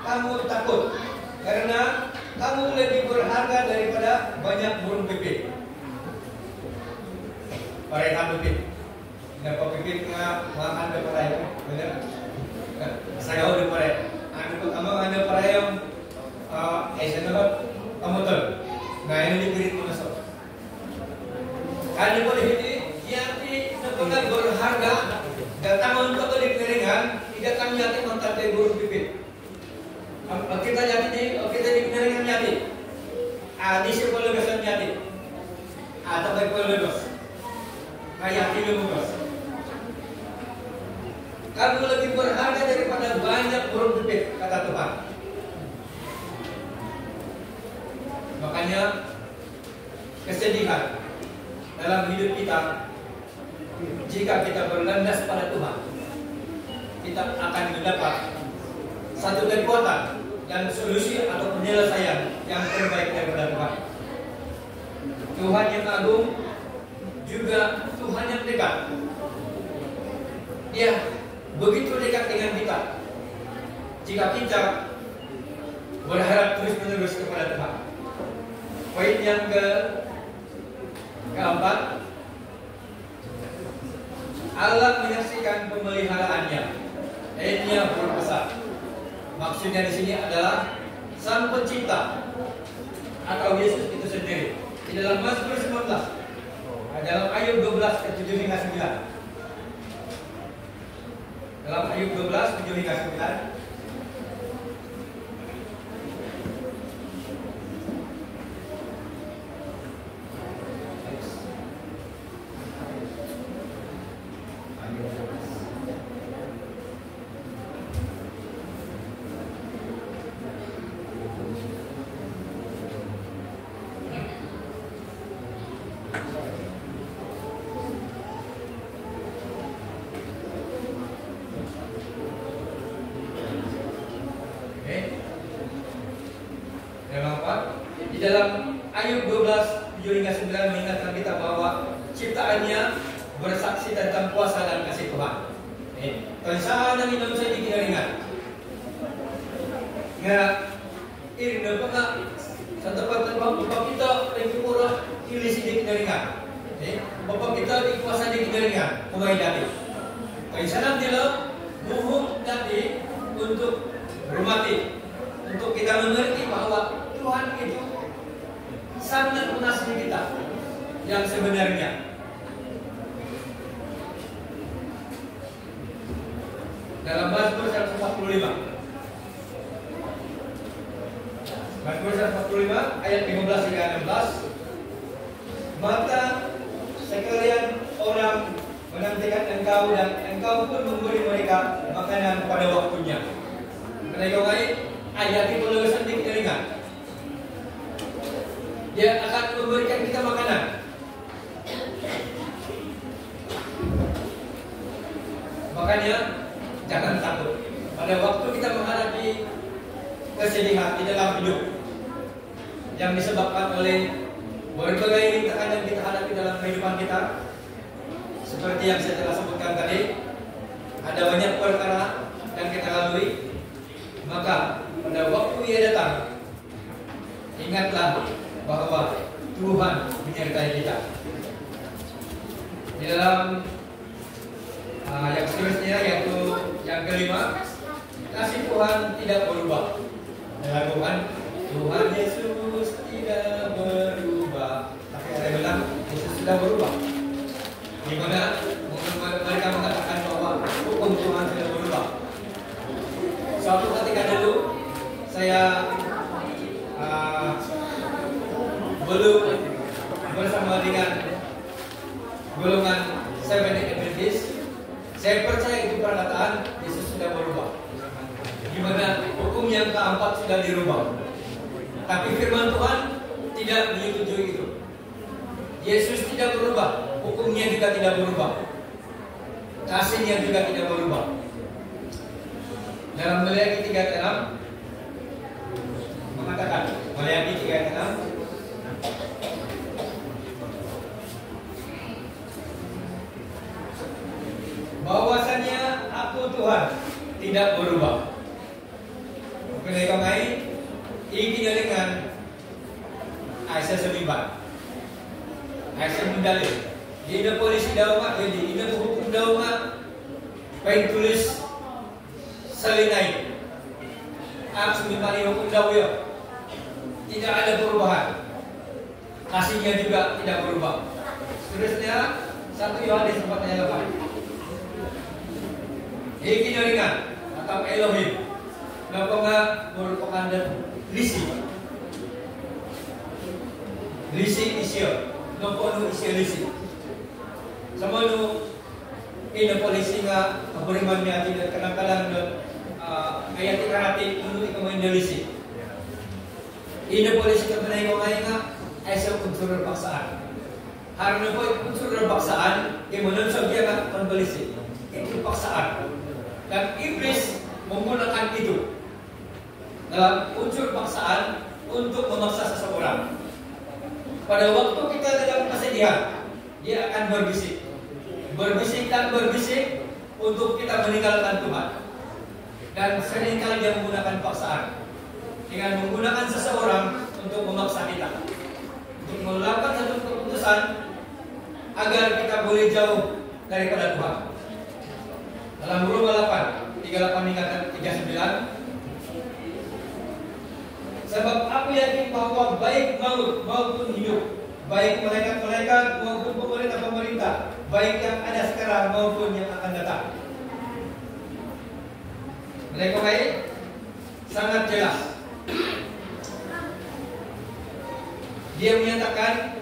kamu takut, karena kamu lebih berharga daripada banyak burung pipit. Parehan pipit. Dapat pipit makan ke parai, benar? Saya udah parai. Anu kamu ada parai yang esenok kamu tahu. Nah ini diberi masuk. Kalau boleh ini, yati sebenarnya berharga. Datang untuk diperingan, tidak kami yati mencapai burung pipit. Kita yati, kita diperingan yati. Di sekolah besar yati. Atau baik peludus. Kayak itu bos. Kamu lebih berharga daripada banyak burung pipit, kata Tuhan. Makanya kesedihan dalam hidup kita, jika kita berlandas pada Tuhan, kita akan mendapat satu kekuatan dan solusi atau penyelesaian yang terbaik daripada Tuhan. Tuhan yang agung, juga Tuhan yang dekat. Dia begitu dekat dengan kita jika kita berharap terus-menerus kepada Tuhan. Poin yang keempat, Allah menyaksikan pemeliharaannya. Dia berbesar. Maksudnya di sini adalah Sang Pencipta atau Yesus itu sendiri. Di dalam Mazmur 19, dalam Ayub 12 ke 7 hingga 9. Dalam Ayub 12 7 hingga 9. Ayub 12:7-9 mengingatkan kita bahwa ciptaannya bersaksi tentang kuasa dan kasih Tuhan. Kalau sana minum saya di kinaringan. Ya, ini dapat satu bapak kita lebih kurang ilisi di kinaringan. Bapak kita dikuasa di kinaringan. Kumai dari. Kalau sana tidak muhum tadi untuk hormati, untuk kita mengerti bahwa Tuhan itu sangat mengasihi kita yang sebenarnya. Dalam Mazmur 145, Mazmur 145 ayat 15-16, maka sekalian orang menantikan engkau dan engkau pun memberi mereka makanan pada waktunya. Karena ayat itu lebih sedikit ringan. Dia akan memberikan kita makanan. Makanya jangan takut. Pada waktu kita menghadapi kesedihan di dalam hidup yang disebabkan oleh berbagai rintangan yang kita hadapi dalam kehidupan kita, seperti yang saya telah sebutkan tadi, ada banyak perkara yang kita lalui. Maka pada waktu ia datang, ingatlah bahwa Tuhan menyertai kita. Di dalam yang seterusnya, yaitu yang kelima, kasih Tuhan tidak berubah. Dalam Tuhan Yesus tidak berubah. Tapi saya bilang Yesus sudah berubah. Di mana mereka mengatakan bahwa hukum Tuhan tidak berubah. Suatu ketika dulu saya belum bersama dengan golongan Seventh Adventist, saya percaya itu perkataan Yesus sudah berubah. Di mana hukum yang keempat sudah dirubah. Tapi firman Tuhan tidak menyetujui itu. Yesus tidak berubah, hukumnya juga tidak berubah, kasihnya juga tidak berubah. Dalam Maleakhi 3:6 mengatakan, Maleakhi 3:6, bahwasannya aku Tuhan tidak berubah. Mereka main ini dengan Aisyah Seliban, Aisyah mendalil. Dia polisi daunga, jadi dia hukum daunga, baik tulis selinai. Aku mencari hukum daunga, tidak ada perubahan. Kasihnya juga tidak berubah. Seterusnya 1 Yohanes 4:8. Iki jaringan atau Elohim merupakan lisi isio nopo isio lisi sama nu ini polisi nga kaburiman niya tidak kadang-kadang ayat ikarati untuk ikamoy lisi ini polisi kebenay ko ngayon nga ay sa unsur paksaan harus po unsur paksaan imunon sa biya nga konbalisi itu paksaan dan iblis menggunakan itu dalam unsur paksaan untuk memaksa seseorang. Pada waktu kita dalam kesedihan, dia akan berbisik dan berbisik untuk kita meninggalkan Tuhan. Dan seringkali dia menggunakan paksaan dengan menggunakan seseorang untuk memaksa kita, untuk melakukan satu keputusan agar kita boleh jauh daripada Tuhan. Dalam Roma 8:38-39, sebab aku yakin bahwa baik maut maupun hidup, baik malaikat-malaikat maupun pemerintah-pemerintah, baik yang ada sekarang maupun yang akan datang. Mereka baik sangat jelas. Dia menyatakan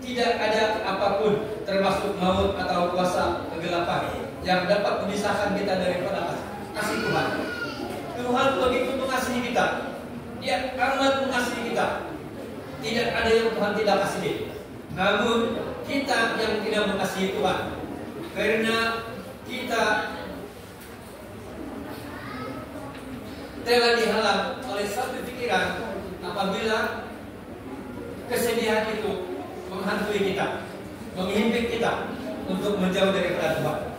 tidak ada apapun termasuk maut atau kuasa kegelapan yang dapat memisahkan kita daripada kasih Tuhan. Tuhan begitu mengasihi kita. Dia amat mengasihi kita. Tidak ada yang Tuhan tidak kasihi. Namun kita yang tidak mengasihi Tuhan, karena kita telah dihalang oleh satu pikiran apabila kesedihan itu menghantui kita, menghimpit kita untuk menjauh daripada Tuhan.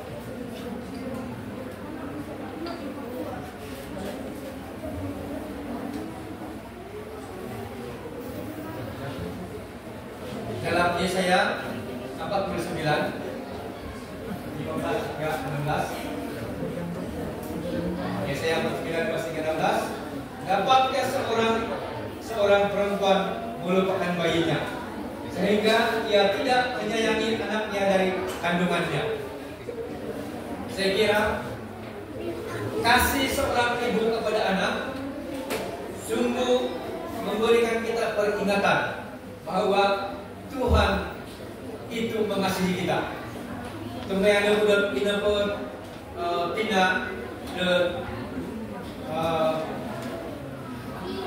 Dalam Yesaya 49 15 hingga 16. Yesaya 49 verse 16. Dapatkah seorang perempuan melupakan bayinya, sehingga ia tidak menyayangi anaknya dari kandungannya? Saya kira kasih seorang ibu kepada anak sungguh memberikan kita peringatan bahwa Tuhan itu mengasihi kita. Kemudian ada tindak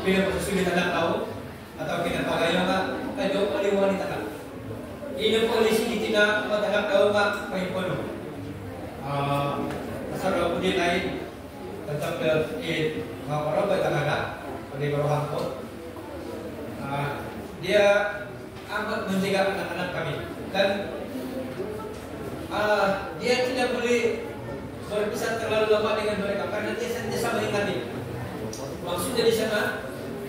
bila sulit anak tahu atau kita pagayo nga kayo oleh wanita ka. Ino polisi itina matanak tahu nga kay pono. Pasal ko din ay tentang mga korban tanganak oleh baruhang ko. Dia amat menjaga anak-anak kami dan dia tidak boleh berpisah terlalu lama dengan mereka karena dia senantiasa mengingati. Maksudnya di sana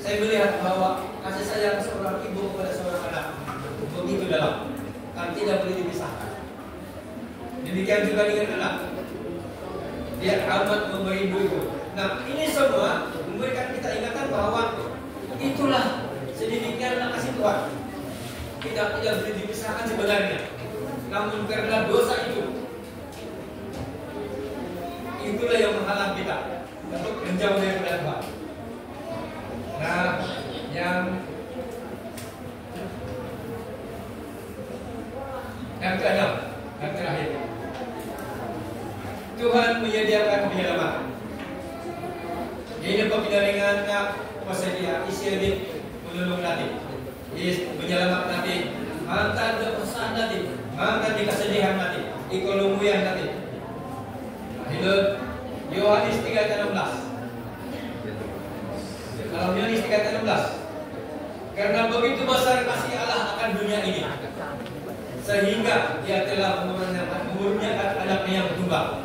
saya melihat bahwa kasih sayang seorang ibu kepada seorang anak begitu dalam, kan tidak boleh dipisahkan. Demikian juga dengan anak, dia amat merindu itu. Nah, ini semua memberikan kita ingatan bahwa itulah sedemikianlah kasih Tuhan. Tidak boleh dipisahkan sebenarnya. Namun karena dosa itulah yang menghalang kita untuk menjauh daripada Tuhan. Nah, yang keenam, yang terakhir, Tuhan menyediakan penyelamat. Ini pembidaringan pasadia isiadik menolong natin, menyelamat natin, mangkat kepesan natin, mangkat di kesedihan natin, di kelumpuhan natin. Hidup Yohanes 3:16. Dalam Yohanes 3:16, karena begitu besar kasih Allah akan dunia ini, sehingga Dia telah mengurniakan anaknya yang tunggal,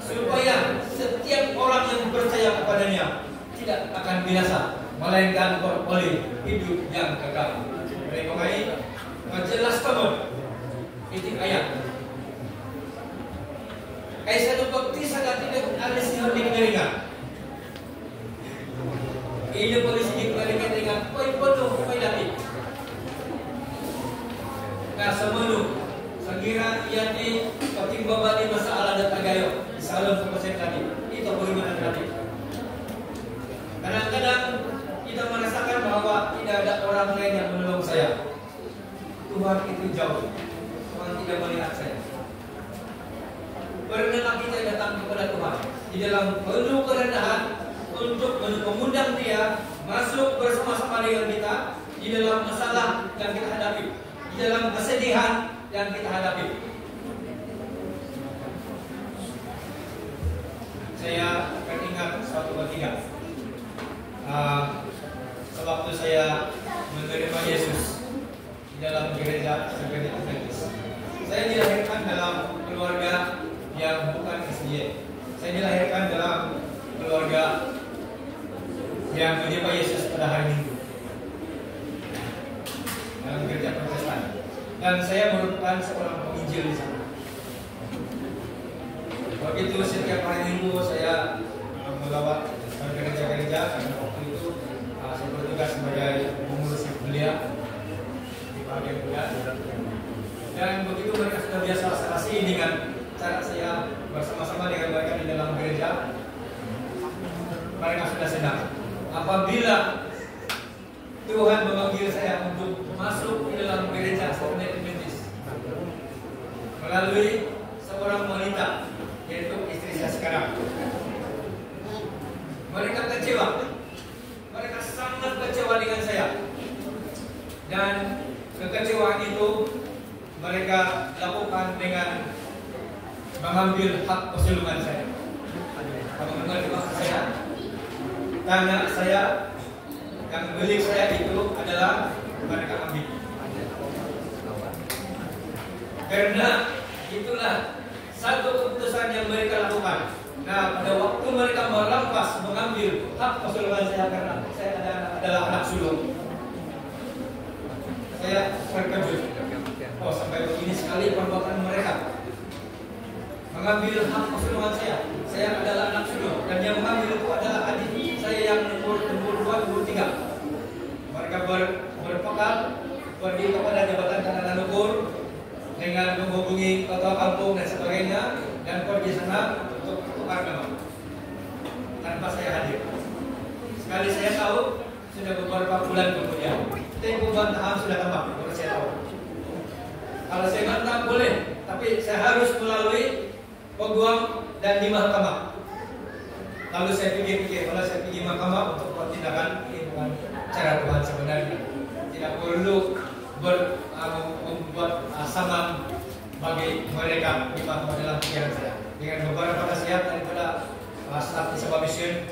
supaya setiap orang yang percaya kepadanya tidak akan binasa, melainkan beroleh hidup yang kekal. Mereka jelas teman itu ayat. Kaisa baptis agad tidak ada sihat di keringat. Ini polisi di keringat, koi penuh, koi lati. Nah semenu, sekira ia di ketimba bali masalah dan tagayo, salam kepasen tadi, itu bagaimana tadi. Kadang-kadang kita merasakan bahwa tidak ada orang lain yang menolong saya. Tuhan itu jauh, Tuhan tidak melihat saya. Pernahkah kita datang kepada Tuhan di dalam penuh kerendahan untuk mengundang Dia masuk bersama-sama dengan kita di dalam masalah yang kita hadapi, di dalam kesedihan yang kita hadapi. Saya akan ingat suatu ketika sewaktu saya menerima Yesus di dalam gereja Seventh Adventist. Saya dilahirkan dalam keluarga yang bukan SDA. Saya dilahirkan dalam keluarga yang menyembah Yesus pada hari Minggu dalam gereja Protestan, dan saya merupakan seorang penginjil di sana. Begitu setiap hari Minggu saya melawat gereja-gereja, karena waktu itu saya bertugas sebagai pengurus belia di bagian bulan. Dan begitu mereka sudah biasa asing dengan cara saya bersama-sama dengan mereka di dalam gereja, mereka sudah senang. Apabila Tuhan memanggil saya untuk masuk di dalam gereja Seventh Adventist melalui seorang wanita, yaitu istri saya sekarang, mereka kecewa. Mereka sangat kecewa dengan saya, dan kekecewaan itu mereka lakukan dengan mengambil hak kesulungan saya. Kalau mengerti maksud saya, tanah saya yang milik saya itu adalah mereka ambil. Karena itulah satu keputusan yang mereka lakukan. Nah, pada waktu mereka merampas, mengambil hak kesulungan saya karena saya adalah anak sulung, saya terkejut. Oh, sampai begini sekali perbuatan mereka. Mengambil hak kesulungan saya adalah anak sulung, dan yang mengambil itu adalah adik saya yang umur 2, umur 3. Mereka berpekal pergi kepada Jabatan Tanah Luhur dengan menghubungi ketua kampung dan sebagainya, dan pergi sana untuk tukar nama tanpa saya hadir. Sekali saya tahu, sudah beberapa bulan kemudian tempo bantahan sudah tambah, baru saya tahu. Kalau saya bantah boleh, tapi saya harus melalui peguam dan di mahkamah. Lalu saya pikir-pikir, kalau saya pergi mahkamah untuk pertindakan, ini bukan cara Tuhan sebenarnya. Tidak perlu membuat saman bagi mereka di mahkamah dalam pikiran saya. Dengan beberapa nasihat daripada staf Isaba Mission,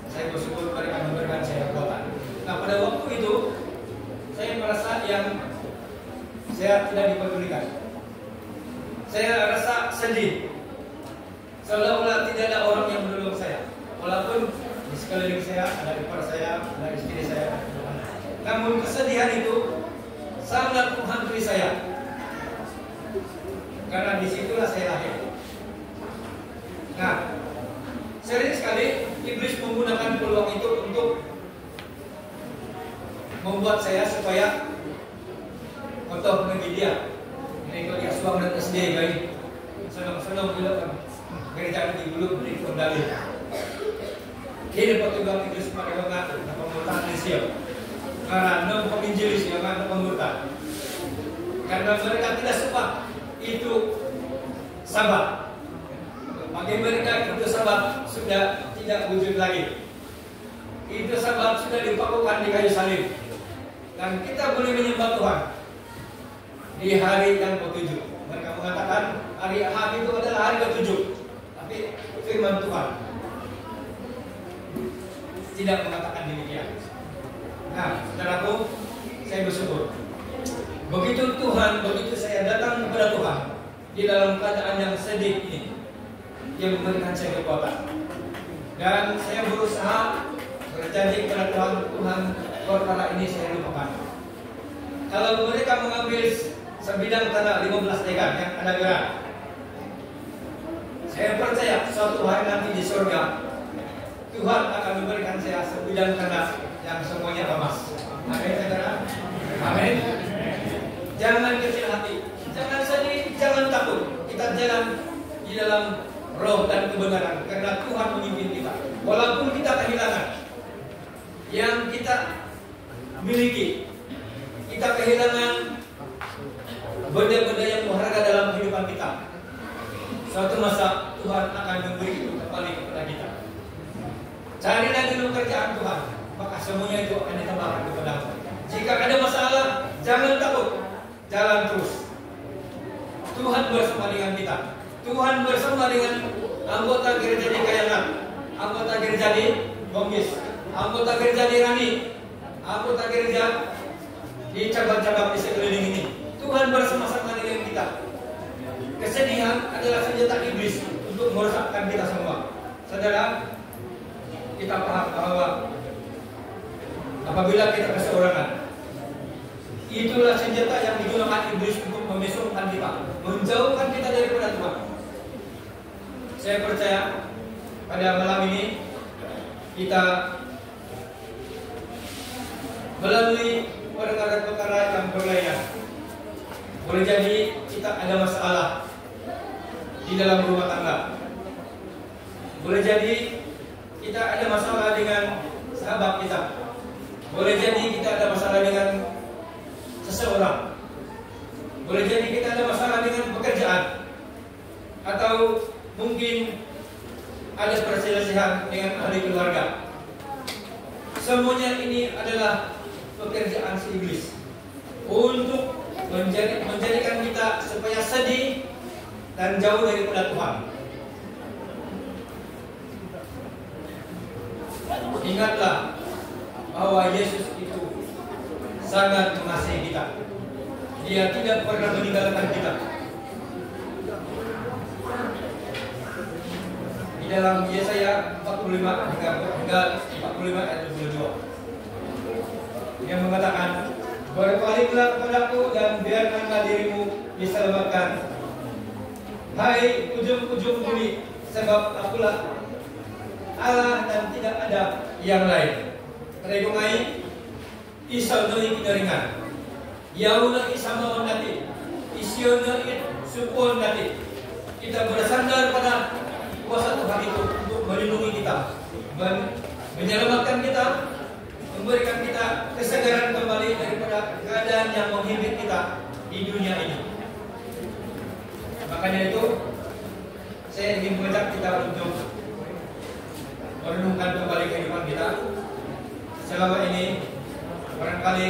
saya bersyukur mereka memberikan saya kekuatan. Nah, pada waktu itu saya merasa yang saya tidak dipedulikan. Saya rasa sedih, seolah-olah tidak ada orang yang menolong saya. Walaupun di sekeliling saya ada ipar saya, ada istri saya, namun kesedihan itu sangat menghantui saya, karena disitulah saya lahir. Nah, sering sekali iblis menggunakan peluang itu untuk membuat saya supaya untuk menjadi dia. Ini kalau dia suang dan SD baik, senang-senang bila kan gereja di dulu beri kembali. Ini petugas iblis pakai banget, apa murtad Indonesia. Karena non penginjilis yang ada pemurtad. Karena mereka tidak suka itu sabat. Bagi mereka itu sabat sudah tidak wujud lagi. Itu sabat sudah dipakukan di kayu salib. Dan kita boleh menyembah Tuhan di hari yang ke-7. Mereka mengatakan hari Ahad itu adalah hari ke-7. Tapi firman Tuhan tidak mengatakan demikian. Nah, saudaraku, saya bersyukur. Begitu saya datang kepada Tuhan di dalam keadaan yang sedih ini, Dia memberikan saya kekuatan. Dan saya berusaha berjanji kepada Tuhan, perkara ini saya lupakan. Kalau mereka mengambil sebidang tanah 15 dekar yang ada gerak, saya percaya suatu hari nanti di surga Tuhan akan memberikan saya sebidang tanah yang semuanya emas. Amin, saudara. Amin. Jangan kecil hati, jangan sedih, jangan takut. Kita jalan di dalam roh dan kebenaran, karena Tuhan memimpin kita. Walaupun kita kehilangan yang kita miliki, kita kehilangan benda-benda yang berharga dalam kehidupan kita, suatu masa Tuhan akan memberi itu kembali kepada kita. Carilah dulu kerjaan Tuhan, maka semuanya itu akan ditambahkan kepadamu. Jika ada masalah, jangan takut, jalan terus. Tuhan bersama dengan kita. Tuhan bersama dengan anggota gereja di Kayangan, anggota gereja di Bongis, anggota gereja di Rani, anggota gereja di cabang-cabang di sekeliling ini. Tuhan bersama-sama dengan kita. Kesedihan adalah senjata iblis untuk merusakkan kita semua. Saudara, kita paham bahwa apabila kita keseorangan, itulah senjata yang digunakan iblis untuk memisahkan kita, menjauhkan kita daripada Tuhan. Saya percaya pada malam ini kita melalui perkara-perkara yang berlainan. Boleh jadi kita ada masalah di dalam rumah tangga. Boleh jadi kita ada masalah dengan sahabat kita. Boleh jadi kita ada masalah dengan seseorang. Boleh jadi kita ada masalah dengan pekerjaan, atau mungkin ada perselisihan dengan ahli keluarga. Semuanya ini adalah pekerjaan si iblis untuk menjadikan kita supaya sedih dan jauh daripada Tuhan. Ingatlah bahwa Yesus itu sangat mengasihi kita. Dia tidak pernah meninggalkan kita. Di dalam Yesaya 45 hingga 45 ayat 22 yang mengatakan, berpalinglah kepadaku dan biarkanlah dirimu diselamatkan, hai ujung-ujung bumi, sebab akulah Allah dan tidak ada yang lain. Regungai isau noi kinaringan, yauna isama nati, isiona it supon nati. Kita bersandar pada kuasa Tuhan itu untuk melindungi kita, menyelamatkan kita, memberikan kita kesegaran kembali daripada keadaan yang menghimpit kita di dunia ini. Makanya itu saya ingin mengajak kita untuk merenungkan kembali kehidupan kita. Selama ini barangkali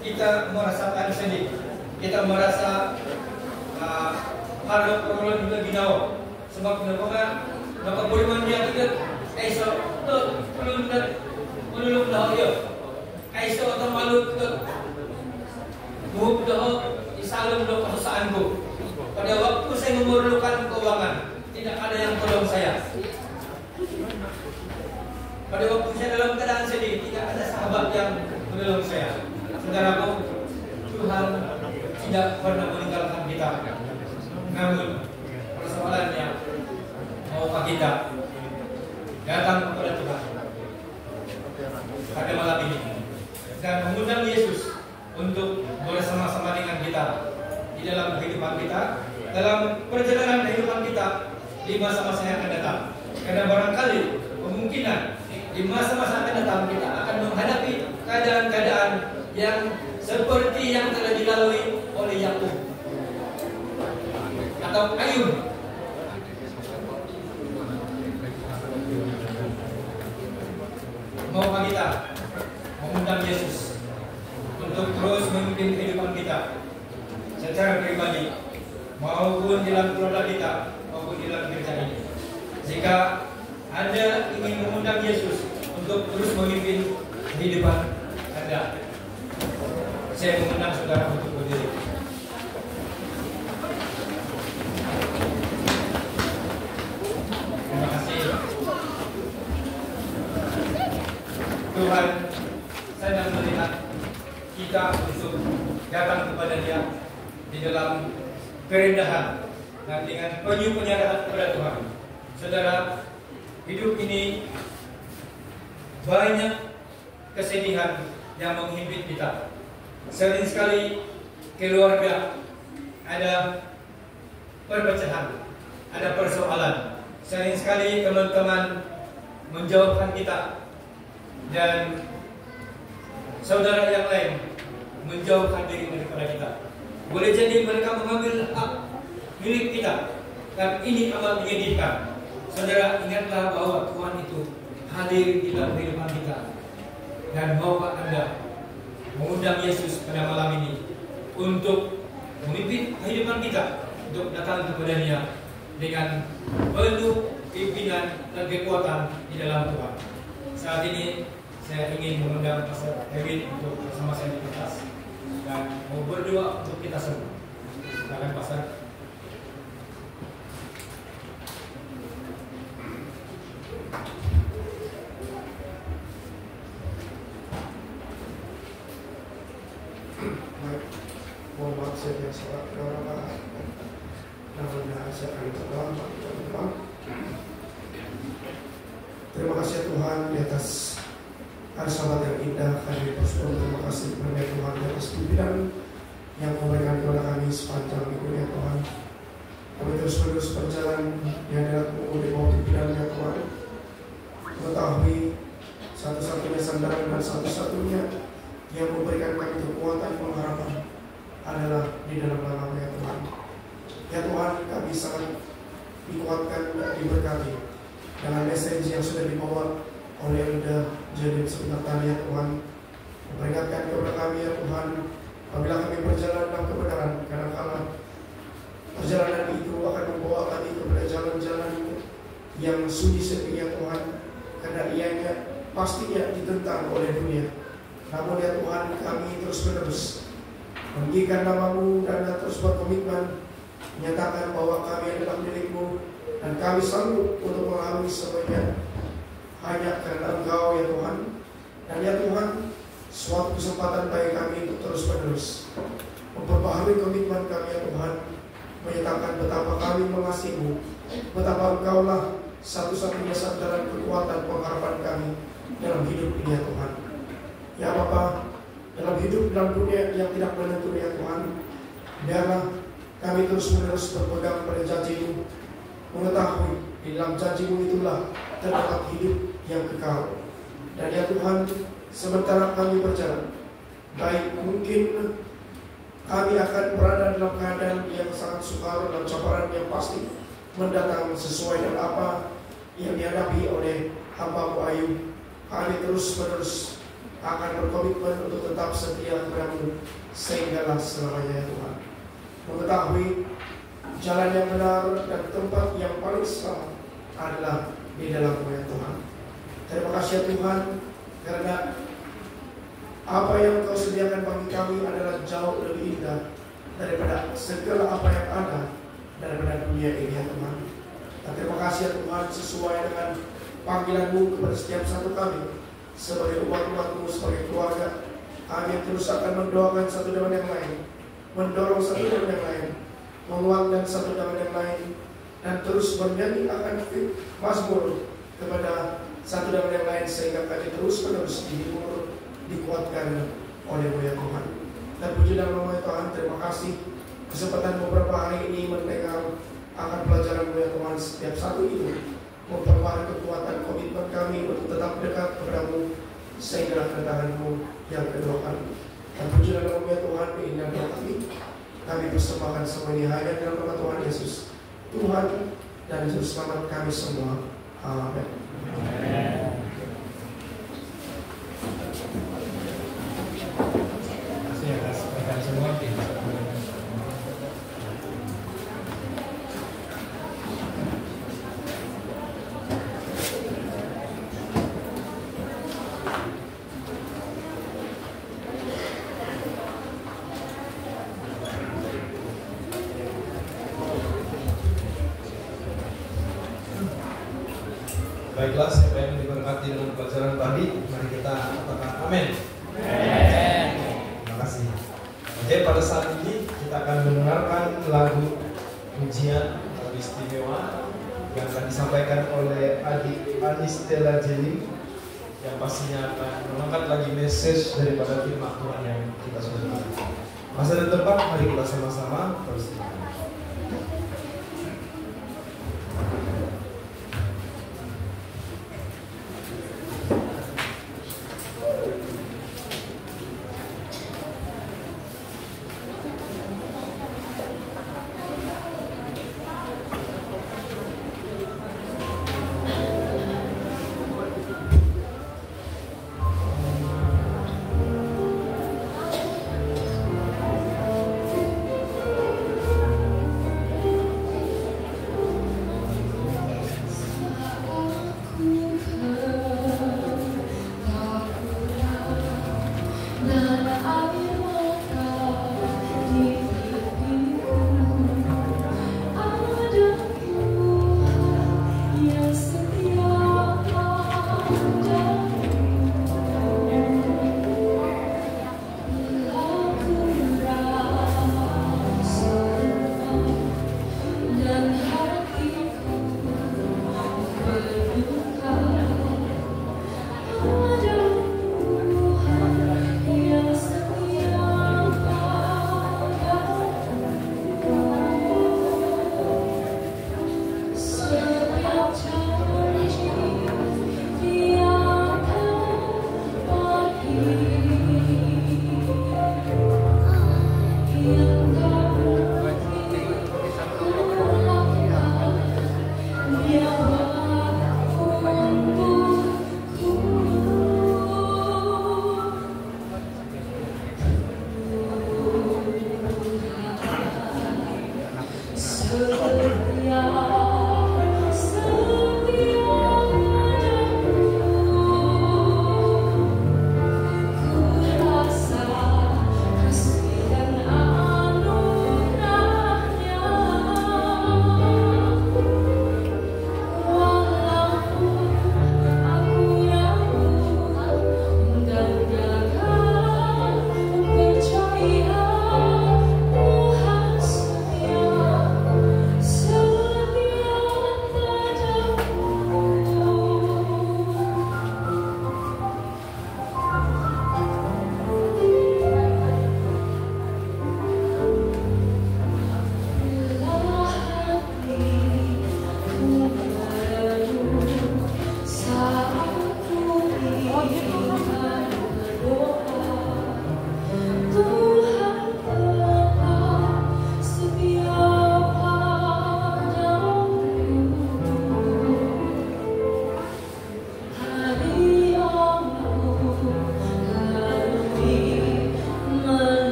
kita merasakan sedih, kita merasa harap perlu juga ginau, sebab kenapa beriman dia tidak esok perlu menulung dah dia esok atau malu tidak buh dah isalum dah kesusahanku. Pada waktu saya memerlukan keuangan, tidak ada yang tolong saya. Pada waktu saya dalam keadaan sedih, tidak ada sahabat yang menolong saya. Saudaraku, Tuhan tidak pernah meninggalkan kita. Namun persoalannya, maukah kita datang kepada Tuhan pada malam ini dan mengundang Yesus untuk bersama-sama dengan kita di dalam kehidupan kita, dalam perjalanan kehidupan kita di masa-masa yang akan datang. Karena barangkali kemungkinan di masa-masa akan datang kita akan menghadapi keadaan-keadaan yang seperti yang telah dilalui oleh Yakub atau Ayub. Maukah kita mengundang Yesus untuk terus memimpin kehidupan kita secara pribadi maupun dalam keluarga kita maupun dalam gereja ini. Jika Anda ingin mengundang Yesus untuk terus memimpin kehidupan Anda, saya mengundang saudara untuk berdiri. Terima kasih. Tuhan sedang melihat kita untuk datang kepada Dia di dalam kerendahan dan dengan penuh penyerahan kepada Tuhan. Saudara, hidup ini banyak kesedihan yang menghimpit kita. Sering sekali keluarga ada perpecahan, ada persoalan. Sering sekali teman-teman menjauhkan kita dan saudara yang lain menjauhkan diri daripada kita. Boleh jadi mereka mengambil hak milik kita, dan ini amat menyedihkan. Saudara, ingatlah bahwa Tuhan itu hadir di dalam kehidupan kita. Dan maukah Anda mengundang Yesus pada malam ini untuk memimpin kehidupan kita, untuk datang kepada Dia dengan penuh pimpinan dan kekuatan di dalam Tuhan. Saat ini saya ingin mengundang Pastor Kevin untuk bersama saya di atas dan mau berdoa untuk kita semua. Silakan Pastor. Mohon maaf saya yang salah karena namanya saya akan berdoa. Terima kasih Tuhan di atas hari Sabat yang indah kami bersyukur. Terima kasih kepada Tuhan di atas pimpinan yang memberikan kepada kami sepanjang minggu ya Tuhan. Kami terus berjalan di hadapan-Mu di bawah pimpinan ya Tuhan. Mengetahui satu-satunya sandaran dan satu-satunya yang memberikan kami kekuatan pengharapan adalah di dalam nama ya Tuhan. Ya Tuhan, kami sangat dikuatkan dan diberkati dengan message yang sudah dibawa oleh Elda Jadim sebentar tadi ya Tuhan. Memperingatkan kepada kami ya Tuhan, apabila kami berjalan dalam kebenaran, kadang-kala perjalanan itu akan membawa kami kepada jalan-jalan yang sunyi sepi ya Tuhan, karena ianya pastinya ditentang oleh dunia. Namun ya Tuhan, kami terus menerus meninggikan nama-Mu dan terus berkomitmen menyatakan bahwa kami adalah milik-Mu dan kami sanggup untuk mengalami semuanya hanya karena Engkau ya Tuhan. Dan ya Tuhan, suatu kesempatan bagi kami untuk terus menerus memperbaharui komitmen kami ya Tuhan, menyatakan betapa kami mengasihi-Mu, betapa Engkau-lah satu-satunya sandaran kekuatan pengharapan kami dalam hidup ini ya Tuhan. Ya Bapa, dalam hidup dalam dunia yang tidak menentu ya Tuhan, biarlah kami terus menerus berpegang pada janji-Mu, mengetahui di dalam janji-Mu itulah terdapat hidup yang kekal. Dan ya Tuhan, sementara kami berjalan, baik mungkin kami akan berada dalam keadaan yang sangat sukar dan cobaan yang pasti mendatang sesuai dengan apa yang dihadapi oleh hamba-Mu Ayub, kami terus menerus akan berkomitmen untuk tetap setia kepada-Mu sehinggalah selamanya ya Tuhan. Mengetahui jalan yang benar dan tempat yang paling selamat adalah di dalam-Mu ya Tuhan. Terima kasih ya Tuhan, karena apa yang Kau sediakan bagi kami adalah jauh lebih indah daripada segala apa yang ada daripada dunia ini ya Tuhan. Dan terima kasih ya Tuhan, sesuai dengan panggilan-Mu kepada setiap satu kami sebagai umat-umat-Mu, sebagai keluarga, kami terus akan mendoakan satu dengan yang lain, mendorong satu dengan yang lain, menguatkan satu dengan yang lain, dan terus bernyanyi akan mazmur kepada satu dengan yang lain, sehingga kami terus menerus dihibur, dikuatkan oleh-Mu ya Tuhan. Dan puji dan nama Tuhan, terima kasih kesempatan beberapa hari ini mendengar akan pelajaran-Mu ya Tuhan. Setiap satu itu memperbarui kekuatan komitmen kami untuk tetap dekat kepada-Mu sehingga kedatangan-Mu yang kedua kali. Dan puji dan nama ya Tuhan, indah doa kami persembahkan semua ini hanya dalam nama Tuhan Yesus, Tuhan dan Juru Selamat kami semua. Amin. Terima kasih atas rekan semua. Baiklah, siapa yang diberkati dengan pelajaran tadi, mari kita katakan amin. Terima kasih. Oke, pada saat ini kita akan mendengarkan lagu pujian lagu istimewa yang akan disampaikan oleh Adik Anistela Jeling, yang pastinya akan mengangkat lagi message daripada firman Tuhan yang kita sudah dengar. Masa dan tempat, mari kita sama-sama bersedia.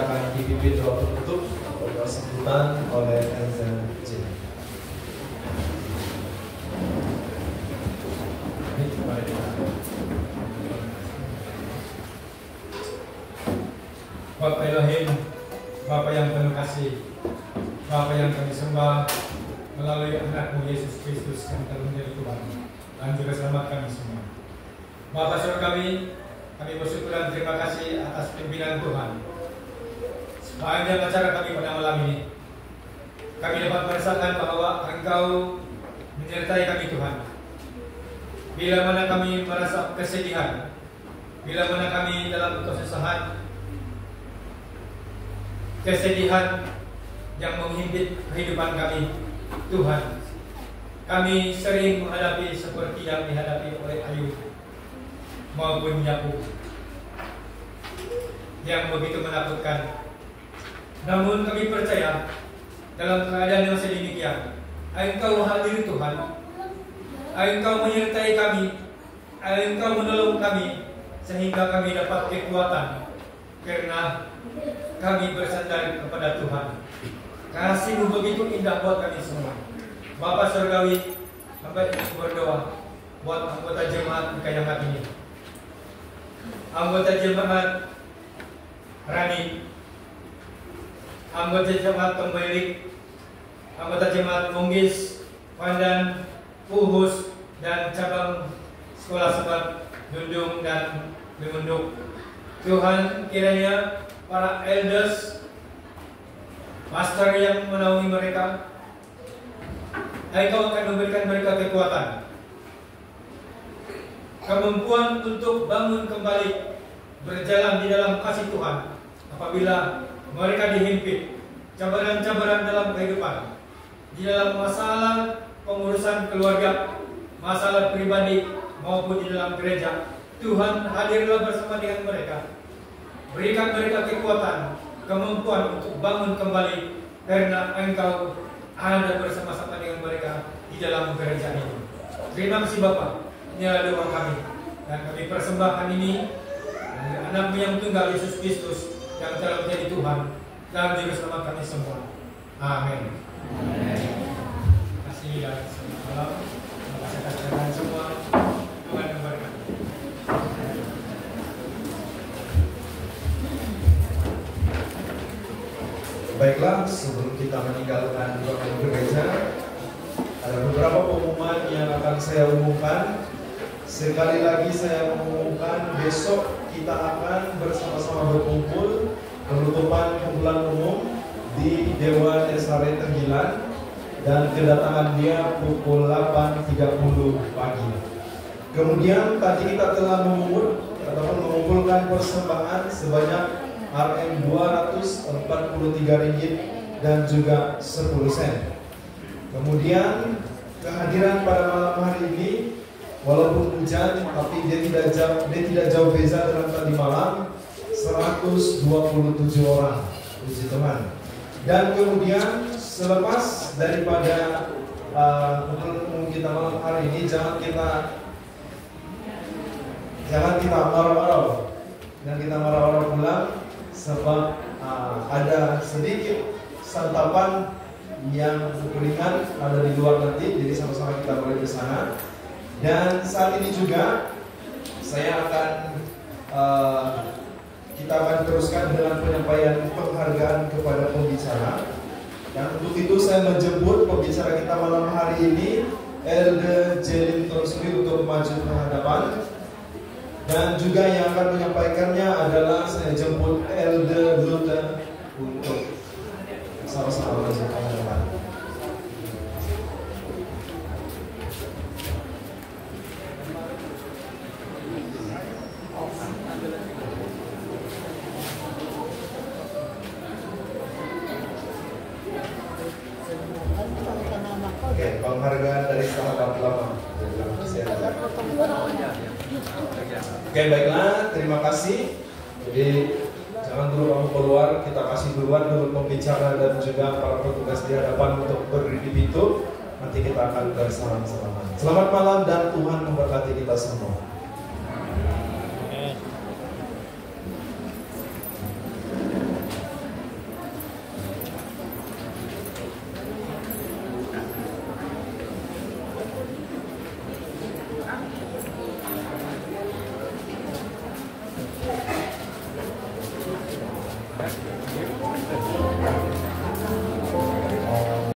akan dipimpin doa penutup atau doa sambutan oleh Elza J. Bapa Elohim, Bapa yang penuh kasih, Bapa yang kami sembah melalui anak-Mu Yesus Kristus yang telah menjadi Tuhan dan juga selamat kami semua. Bapa surga kami bersyukur dan terima kasih atas pimpinan Tuhan. Sepanjang acara kami pada malam ini, kami dapat merasakan bahwa Engkau menyertai kami Tuhan. Bila mana kami merasa kesedihan, bila mana kami dalam kesusahan, kesedihan yang menghimpit kehidupan kami, Tuhan, kami sering menghadapi seperti yang dihadapi oleh Ayub maupun Yakub yang begitu menakutkan. Namun kami percaya dalam keadaan yang sedemikian, Engkau hadir Tuhan, Engkau menyertai kami, Engkau menolong kami sehingga kami dapat kekuatan karena kami bersandar kepada Tuhan. Kasih-Mu begitu indah buat kami semua. Bapa Surgawi, hamba ini berdoa buat anggota jemaat Kayangat ini, anggota jemaat Rani, anggota jemaat Tembelik, anggota jemaat Munggis, Pandan, Puhus, dan cabang sekolah Sebat, Dundung, dan Limunduk. Tuhan, kiranya para elders, pastor yang menaungi mereka, Engkau akan memberikan mereka kekuatan, kemampuan untuk bangun kembali, berjalan di dalam kasih Tuhan apabila mereka dihimpit cabaran-cabaran dalam kehidupan, di dalam masalah pengurusan keluarga, masalah pribadi maupun di dalam gereja. Tuhan, hadirlah bersama dengan mereka. Berikan mereka kekuatan, kemampuan untuk bangun kembali karena Engkau ada bersama-sama dengan mereka di dalam gereja ini. Terima kasih Bapa. Inilah doa kami dan kami persembahkan ini dari anak-Mu yang tunggal Yesus Kristus yang telah menjadi Tuhan dan juru selamat kami semua. Amin. Terima kasih dan selamat malam. Terima kasih atas kalian semua. Tuhan memberkati. Baiklah, sebelum kita meninggalkan ruangan gereja, ada beberapa pengumuman yang akan saya umumkan. Sekali lagi saya mengumumkan, besok kita akan bersama-sama berkumpul penutupan kumpulan umum di Dewa Esare Tenggilan, dan kedatangan dia pukul 8.30 pagi. Kemudian tadi kita telah mengumpulkan persembahan sebanyak Rm 243 ringgit dan juga 10 sen. Kemudian kehadiran pada malam hari ini, walaupun hujan, tapi dia tidak jauh beza dengan tadi malam, 127 orang, puji Tuhan. Dan kemudian selepas daripada kumpulan kita malam hari ini, jangan kita marah-marah pulang, sebab ada sedikit santapan yang ringan ada di luar nanti, jadi sama-sama kita boleh ke sana. Dan saat ini juga kita akan teruskan dengan penyampaian penghargaan kepada pembicara. Dan untuk itu saya menjemput pembicara kita malam hari ini, Elder Jelin Tonsuri, untuk maju ke hadapan. Dan juga yang akan menyampaikannya adalah saya jemput Elder Luther untuk sama-sama maju ke hadapan. Oke, penghargaan dari sahabat lama. Oke, baiklah, terima kasih. Jadi jangan dulu kamu keluar, kita kasih duluan dulu pembicara dan juga para petugas di hadapan untuk berdiri di pintu. Nanti kita akan bersama-sama. Selamat malam dan Tuhan memberkati kita semua.